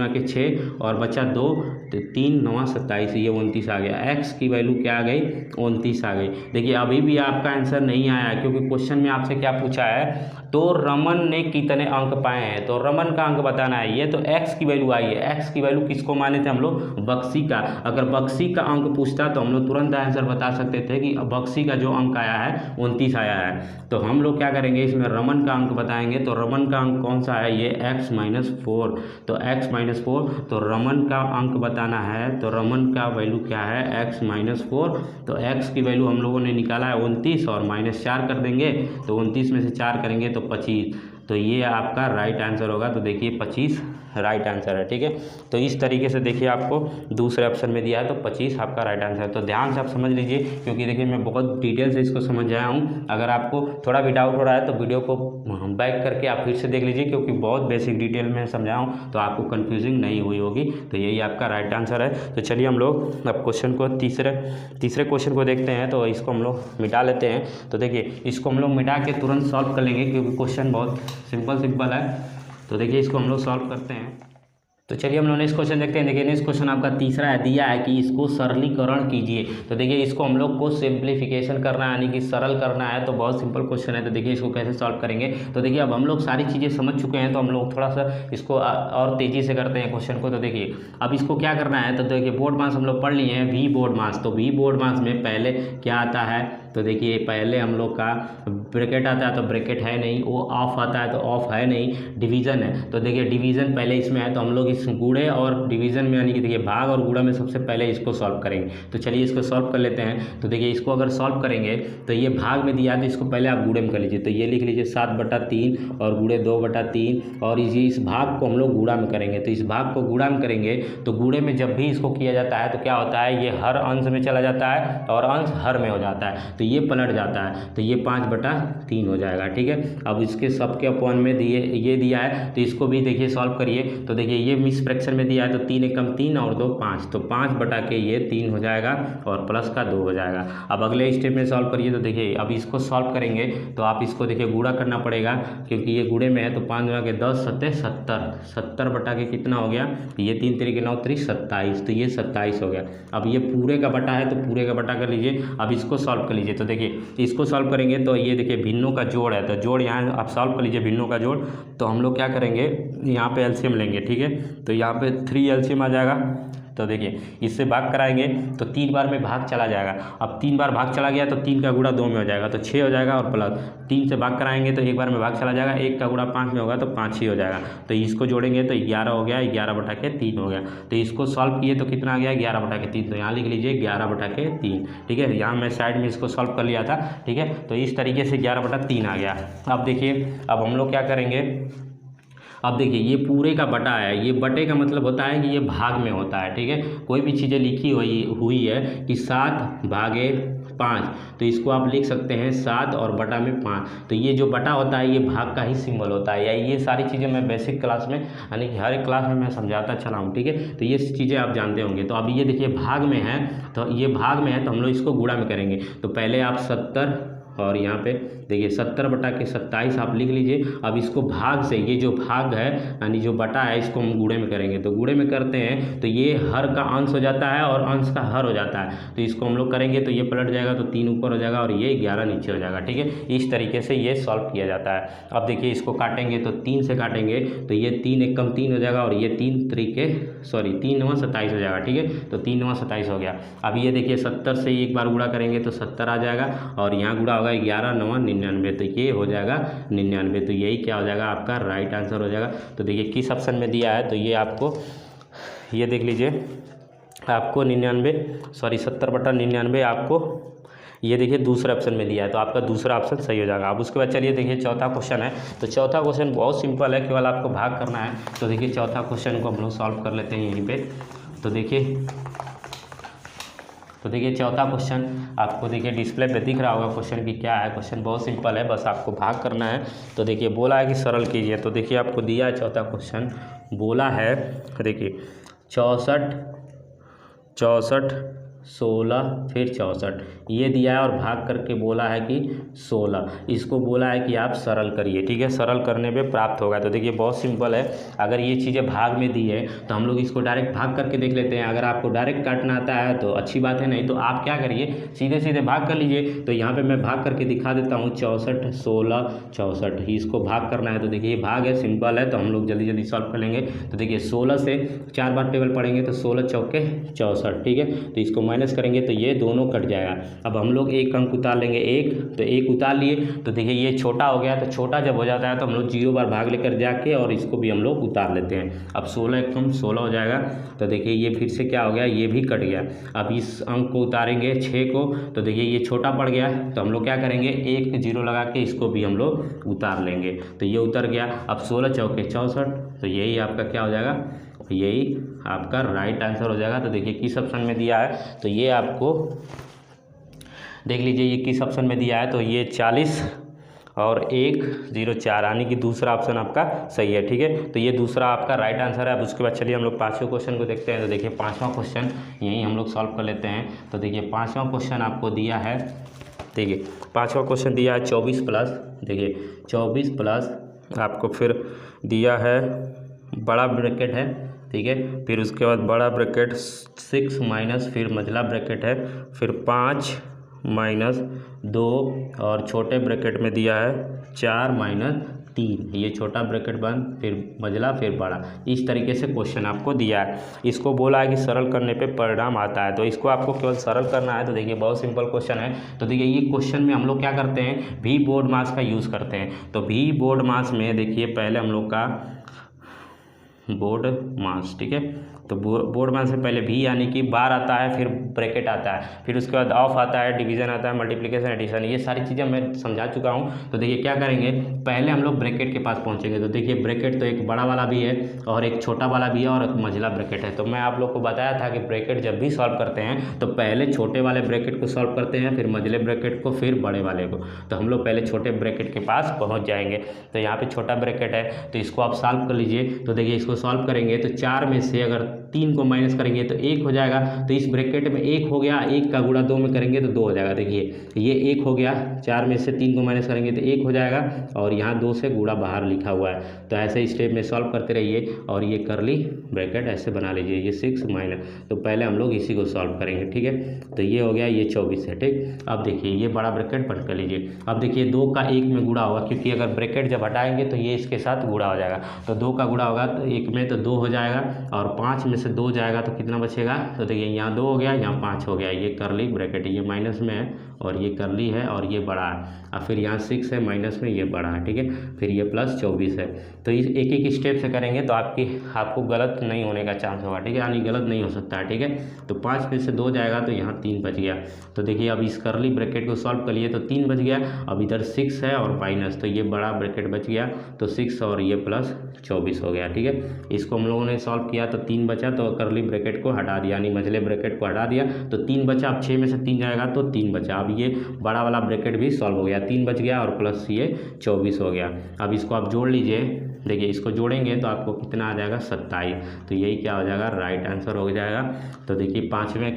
के 6 और बचा 2, तो 3 9 27, ये 29 आ गया। एक्स की वैल्यू क्या आ गई, 29 आ गई। देखिए अभी भी आपका आंसर नहीं आया क्योंकि क्वेश्चन में आपसे क्या पूछा है, तो रमन ने कितने अंक पाए हैं, तो रमन का अंक बताना है। ये तो एक्स की वैल्यू आई है, एक्स की वैल्यू किसको माने थे हम लोग, बक्सी का। अगर बक्सी का अंक पूछता तो हम लोग तुरंत आंसर बता सकते थे कि बक्सी का जो अंक आया है 29 आया है। तो हम लोग क्या करेंगे, इसमें रमन का अंक बताएंगे। तो रमन का अंक कौन सा है, ये x-4, तो x-4, तो रमन का अंक बताना है। तो रमन का वैल्यू क्या है, x-4, तो x की वैल्यू हम लोगों ने निकाला है 29 और -4 कर देंगे, तो 29 में से 4 करेंगे तो 25, तो ये आपका राइट आंसर होगा। तो देखिए 25 राइट आंसर है, ठीक है। तो इस तरीके से देखिए आपको दूसरे ऑप्शन में दिया है, तो 25 आपका राइट आंसर है। तो ध्यान से आप समझ लीजिए क्योंकि देखिए मैं बहुत डिटेल से इसको समझाया हूँ। अगर आपको थोड़ा भी डाउट हो रहा है तो वीडियो को बैक करके आप फिर से देख लीजिए क्योंकि बहुत बेसिक डिटेल में समझाया हूँ, तो आपको कन्फ्यूजिंग नहीं हुई होगी। तो यही आपका राइट आंसर है। तो चलिए हम लोग अब क्वेश्चन को तीसरे क्वेश्चन को देखते हैं। तो इसको हम लोग मिटा लेते हैं। तो देखिए इसको हम लोग मिटा के तुरंत सॉल्व कर लेंगे क्योंकि क्वेश्चन बहुत सिंपल है। तो देखिए इसको हम लोग सॉल्व करते हैं। तो चलिए हम लोग नेक्स्ट क्वेश्चन देखते हैं। देखिए नेक्स्ट क्वेश्चन आपका तीसरा है, दिया है कि इसको सरलीकरण कीजिए। तो देखिए इसको हम लोग को सिंप्लीफिकेशन करना है, यानी कि सरल करना है। तो बहुत सिंपल क्वेश्चन है। तो देखिए इसको कैसे सॉल्व करेंगे। तो देखिए अब हम लोग सारी चीज़ें समझ चुके हैं, तो हम लोग थोड़ा सा इसको और तेज़ी से करते हैं क्वेश्चन को। तो देखिए अब इसको क्या करना है, तो देखिए बोर्ड मास हम लोग पढ़ लिए हैं, वी बोर्ड मास। तो वी बोर्ड मास में पहले क्या आता है, तो देखिए पहले हम लोग का ब्रैकेट आता है, तो ब्रैकेट है नहीं, वो ऑफ आता है, तो ऑफ है नहीं, डिवीज़न है। तो देखिए डिवीज़न पहले इसमें है, तो हम लोग इस गुणे और डिवीज़न में यानी कि देखिए भाग और गुणा में सबसे पहले इसको सॉल्व करेंगे। तो चलिए इसको सॉल्व कर लेते हैं। तो देखिए इसको अगर सॉल्व करेंगे तो ये भाग में दिया है, तो इसको पहले आप गुणे में कर लीजिए। तो ये लिख लीजिए 7/3 और गुणे 2/3, और इस भाग को हम लोग गुणा में करेंगे। तो इस भाग को गुणा में करेंगे तो गुणे में जब भी इसको किया जाता है तो क्या होता है, ये हर अंश में चला जाता है और अंश हर में हो जाता है, तो ये पलट जाता है, तो ये 5/3 हो जाएगा, ठीक है। अब इसके सबके अपॉन में ये दिया है, तो इसको भी देखिए सॉल्व करिए। तो देखिए ये मिस फ्रैक्शन में दिया है, तो 3 एकम 3 और 2 5, तो 5/3 हो जाएगा और प्लस का 2 हो जाएगा। अब अगले स्टेप में सॉल्व करिए। तो देखिए अब इसको सॉल्व करेंगे तो आप इसको देखिए गुणा करना पड़ेगा क्योंकि ये गुणे में है, तो 5 गुणा के 10 7 70, 70 कितना हो गया, ये 3 3 9 3 27, तो ये 27 हो गया। अब ये पूरे का बटा है, तो पूरे का बटा कर लीजिए। अब इसको सॉल्व कर लीजिए। तो देखिए इसको सॉल्व करेंगे तो ये देखिए भिन्नों का जोड़ है, तो जोड़ यहाँ आप सॉल्व कर लीजिए, भिन्नों का जोड़। तो हम लोग क्या करेंगे, यहाँ पे एलसीएम लेंगे, ठीक है। तो यहाँ पे 3 एलसीएम आ जाएगा। तो देखिए इससे भाग कराएंगे तो 3 बार में भाग चला जाएगा। अब 3 बार भाग चला गया तो 3 का गुणा 2 में हो जाएगा, तो 6 हो जाएगा, और प्लस 3 से भाग कराएंगे तो 1 बार में भाग चला जाएगा, 1 का गुणा 5 में होगा तो 5 ही हो जाएगा। तो इसको जोड़ेंगे तो 11 हो गया, 11/3 हो गया। तो इसको सॉल्व किए तो कितना आ गया, 11/3। तो यहाँ लिख लीजिए 11/3, ठीक है। यहाँ मैं साइड में इसको सॉल्व कर लिया था, ठीक है। तो इस तरीके से 11/3 आ गया। अब देखिए अब हम लोग क्या करेंगे, अब देखिए ये पूरे का बटा है, ये बटे का मतलब होता है कि ये भाग में होता है, ठीक है। कोई भी चीज़ें लिखी हुई है कि 7/5, तो इसको आप लिख सकते हैं 7 और बटा में 5। तो ये जो बटा होता है ये भाग का ही सिंबल होता है। या ये सारी चीज़ें मैं बेसिक क्लास में यानी कि हर एक क्लास में मैं समझाता चला हूँ, ठीक है। तो ये चीज़ें आप जानते होंगे। तो अब ये देखिए भाग में है, तो ये भाग में है तो हम लोग इसको गुणा में करेंगे। तो पहले आप 70 और यहाँ पे देखिए 70/27 आप लिख लीजिए। अब इसको भाग से, ये जो भाग है यानी जो बटा है, इसको हम गुणे में करेंगे। तो गुणे में करते हैं तो ये हर का अंश हो जाता है और अंश का हर हो जाता है। तो इसको हम लोग करेंगे तो ये पलट जाएगा, तो 3 ऊपर हो जाएगा और ये 11 नीचे हो जाएगा, ठीक है। इस तरीके से ये सॉल्व किया जाता है। अब देखिए इसको काटेंगे तो 3 से काटेंगे तो ये 3 एकम 3 हो जाएगा, और ये 3 9 27 हो जाएगा, ठीक है। तो 3 9 27 हो गया। अब ये देखिए 70 से एक बार गुणा करेंगे तो 70 आ जाएगा, और यहाँ गुणा होगा 11 9 99, तो ये हो जाएगा 99। तो यही क्या हो जाएगा, आपका राइट आंसर हो जाएगा। तो देखिए किस ऑप्शन में दिया है, तो ये आपको ये देख लीजिए, आपको 70/99 आपको ये देखिए दूसरा ऑप्शन में दिया है, तो आपका दूसरा ऑप्शन सही हो जाएगा। अब उसके बाद चलिए देखिए चौथा क्वेश्चन है। तो चौथा क्वेश्चन बहुत सिंपल है, केवल आपको भाग करना है। तो देखिए चौथा क्वेश्चन को हम लोग सॉल्व कर लेते हैं यहीं पे। तो देखिए चौथा क्वेश्चन आपको देखिए डिस्प्ले पे दिख रहा होगा क्वेश्चन की क्या है। क्वेश्चन बहुत सिंपल है, बस आपको भाग करना है। तो देखिए बोला है कि सरल कीजिए। तो देखिए आपको दिया है चौथा क्वेश्चन, बोला है देखिए 64 16 फिर 64 ये दिया है और भाग करके बोला है कि 16, इसको बोला है कि आप सरल करिए, ठीक है। सरल करने पे प्राप्त होगा। तो देखिए बहुत सिंपल है, अगर ये चीज़ें भाग में दी है तो हम लोग इसको डायरेक्ट भाग करके देख लेते हैं। अगर आपको डायरेक्ट काटना आता है तो अच्छी बात है, नहीं तो आप क्या करिए सीधे सीधे भाग कर लीजिए। तो यहाँ पे मैं भाग करके दिखा देता हूँ, 64 16 64 ही इसको भाग करना है। तो देखिए ये भाग है, सिंपल है, तो हम लोग जल्दी जल्दी सॉल्व कर लेंगे। तो देखिए 16 से 4 बार टेबल पढ़ेंगे तो 16 चौके 64, ठीक है। तो इसको माइनस करेंगे तो ये दोनों कट जाएगा। अब हम लोग एक अंक उतार लेंगे, एक, तो एक उतार लिए। तो देखिए ये छोटा हो गया, तो छोटा जब हो जाता है तो हम लोग 0 बार भाग लेकर जाके और इसको भी हम लोग उतार लेते हैं। अब 16 एक कम 16 हो जाएगा। तो देखिए ये फिर से क्या हो गया, ये भी कट गया। अब इस अंक को उतारेंगे 6 को, तो देखिए ये छोटा पड़ गया। तो हम लोग क्या करेंगे, एक 0 लगा के इसको भी हम लोग उतार लेंगे। तो ये उतर गया। अब 16 चौके 64, तो यही आपका क्या हो जाएगा, यही आपका राइट आंसर हो जाएगा। तो देखिए किस ऑप्शन में दिया है, तो ये आपको देख लीजिए ये किस ऑप्शन में दिया है। तो ये 40 और 104 यानी कि दूसरा ऑप्शन आपका सही है, ठीक है। तो ये दूसरा आपका राइट आंसर है। अब उसके बाद चलिए हम लोग 5वें क्वेश्चन को देखते हैं। तो देखिए 5वां क्वेश्चन यही हम लोग सॉल्व कर लेते हैं। तो देखिए 5वां क्वेश्चन आपको दिया है, देखिए 5वां क्वेश्चन दिया है 24 प्लस, देखिए 24 प्लस आपको फिर दिया है बड़ा ब्रैकेट है, ठीक है। फिर उसके बाद बड़ा ब्रैकेट 6 माइनस फिर मझला ब्रैकेट है, फिर 5 माइनस 2 और छोटे ब्रैकेट में दिया है 4 माइनस 3, ये छोटा ब्रैकेट बंद फिर मझला फिर बड़ा। इस तरीके से क्वेश्चन आपको दिया है। इसको बोला है कि सरल करने पे परिणाम आता है, तो इसको आपको केवल सरल करना है। तो देखिए बहुत सिंपल क्वेश्चन है। तो देखिए ये क्वेश्चन में हम लोग क्या करते हैं, भी बोर्ड मास का यूज़ करते हैं। तो भी बोर्ड मास में देखिए पहले हम लोग का बोर्ड मास, ठीक है। तो बोर्ड मास से पहले भी यानी कि बार आता है, फिर ब्रैकेट आता है, फिर उसके बाद ऑफ आता है, डिवीजन आता है, मल्टीप्लिकेशन एडिशन, ये सारी चीज़ें मैं समझा चुका हूँ। तो देखिए क्या करेंगे, पहले हम लोग ब्रैकेट के पास पहुँचेंगे। तो देखिए ब्रैकेट तो एक बड़ा वाला भी है और एक छोटा वाला भी है और एक मझला ब्रैकेट है। तो मैं आप लोग को बताया था कि ब्रैकेट जब भी सॉल्व करते हैं तो पहले छोटे वाले ब्रैकेट को सॉल्व करते हैं, फिर मझले ब्रैकेट को, फिर बड़े वाले को। तो हम लोग पहले छोटे ब्रैकेट के पास पहुँच जाएंगे। तो यहाँ पर छोटा ब्रैकेट है, तो इसको आप सॉल्व कर लीजिए। तो देखिए इसको सॉल्व करेंगे तो 4 में से अगर 3 को माइनस करेंगे तो 1 हो जाएगा। तो इस ब्रैकेट में 1 हो गया, 1 का गुणा 2 में करेंगे तो 2 हो जाएगा। देखिए ये 1 हो गया, 4 में से 3 को माइनस करेंगे तो 1 हो जाएगा और यहाँ 2 से गुणा बाहर लिखा हुआ है। तो ऐसे स्टेप में सॉल्व करते रहिए और ये करली ब्रैकेट ऐसे बना लीजिए, ये 6 माइनस। तो पहले हम लोग इसी को सॉल्व करेंगे, ठीक है। तो ये हो गया, ये 24 है, ठीक। अब देखिए ये बड़ा ब्रैकेट बंद कर लीजिए। अब देखिए 2 का 1 में गुणा होगा, क्योंकि अगर ब्रैकेट जब हटाएंगे तो ये इसके साथ गुणा हो जाएगा। तो 2 का गुणा होगा तो 1 में तो 2 हो जाएगा और 5 में से 2 जाएगा तो कितना बचेगा। तो देखिए यहाँ 2 हो गया, यहाँ 5 हो गया। ये करली ब्रैकेट, ये माइनस में है और ये करली है और ये बड़ा है। और फिर यहाँ 6 है माइनस में, ये बड़ा है, ठीक है। फिर ये प्लस 24 है। तो इस एक एक स्टेप से करेंगे तो आपको गलत नहीं होने का चांस होगा, ठीक है, यानी गलत नहीं हो सकता है, ठीक है। तो 5 में से 2 जाएगा तो यहाँ 3 बच गया। तो देखिए अब इस करली ब्रैकेट को सॉल्व कर लिए तो 3 बच गया। अब इधर 6 है और माइनस, तो ये बड़ा ब्रैकेट बच गया। तो 6 और ये प्लस 24 हो गया, ठीक है। इसको हम लोगों ने सॉल्व किया तो 3 बचा, तो करली ब्रैकेट को हटा दिया, यानी मझले ब्रैकेट को हटा दिया तो 3 बचा। अब 6 में से 3 जाएगा तो 3 बचा। अब ये बड़ा वाला ब्रैकेट भी सॉल्व हो गया, 3 बच गया और प्लस ये 24 हो गया। अब इसको आप जोड़ लीजिए, देखिए इसको जोड़ेंगे तो आपको कितना आ जाएगा, 27। तो यही क्या हो जाएगा, राइट आंसर हो जाएगा। तो देखिए पाँचवें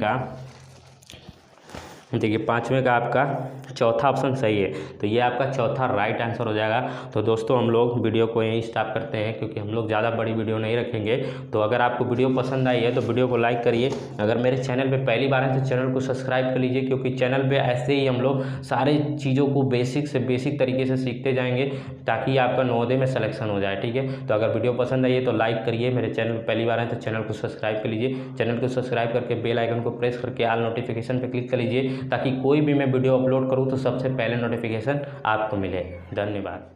का आपका चौथा ऑप्शन सही है। तो ये आपका चौथा राइट आंसर हो जाएगा। तो दोस्तों हम लोग वीडियो को यहीं स्टॉप करते हैं, क्योंकि हम लोग ज़्यादा बड़ी वीडियो नहीं रखेंगे। तो अगर आपको वीडियो पसंद आई है तो वीडियो को लाइक करिए। अगर मेरे चैनल पे पहली बार है तो चैनल को सब्सक्राइब कर लीजिए, क्योंकि चैनल पे ऐसे ही हम लोग सारे चीज़ों को बेसिक से बेसिक तरीके से सीखते जाएंगे, ताकि आपका नवोदय में सिलेक्शन हो जाए, ठीक है। तो अगर वीडियो पसंद आई है तो लाइक करिए। मेरे चैनल पर पहली बार है तो चैनल को सब्सक्राइब कर लीजिए। चैनल को सब्सक्राइब करके बेल आइकन को प्रेस करके ऑल नोटिफिकेशन पर क्लिक कर लीजिए, ताकि कोई भी मैं वीडियो अपलोड करूँ तो सबसे पहले नोटिफिकेशन आपको मिले। धन्यवाद।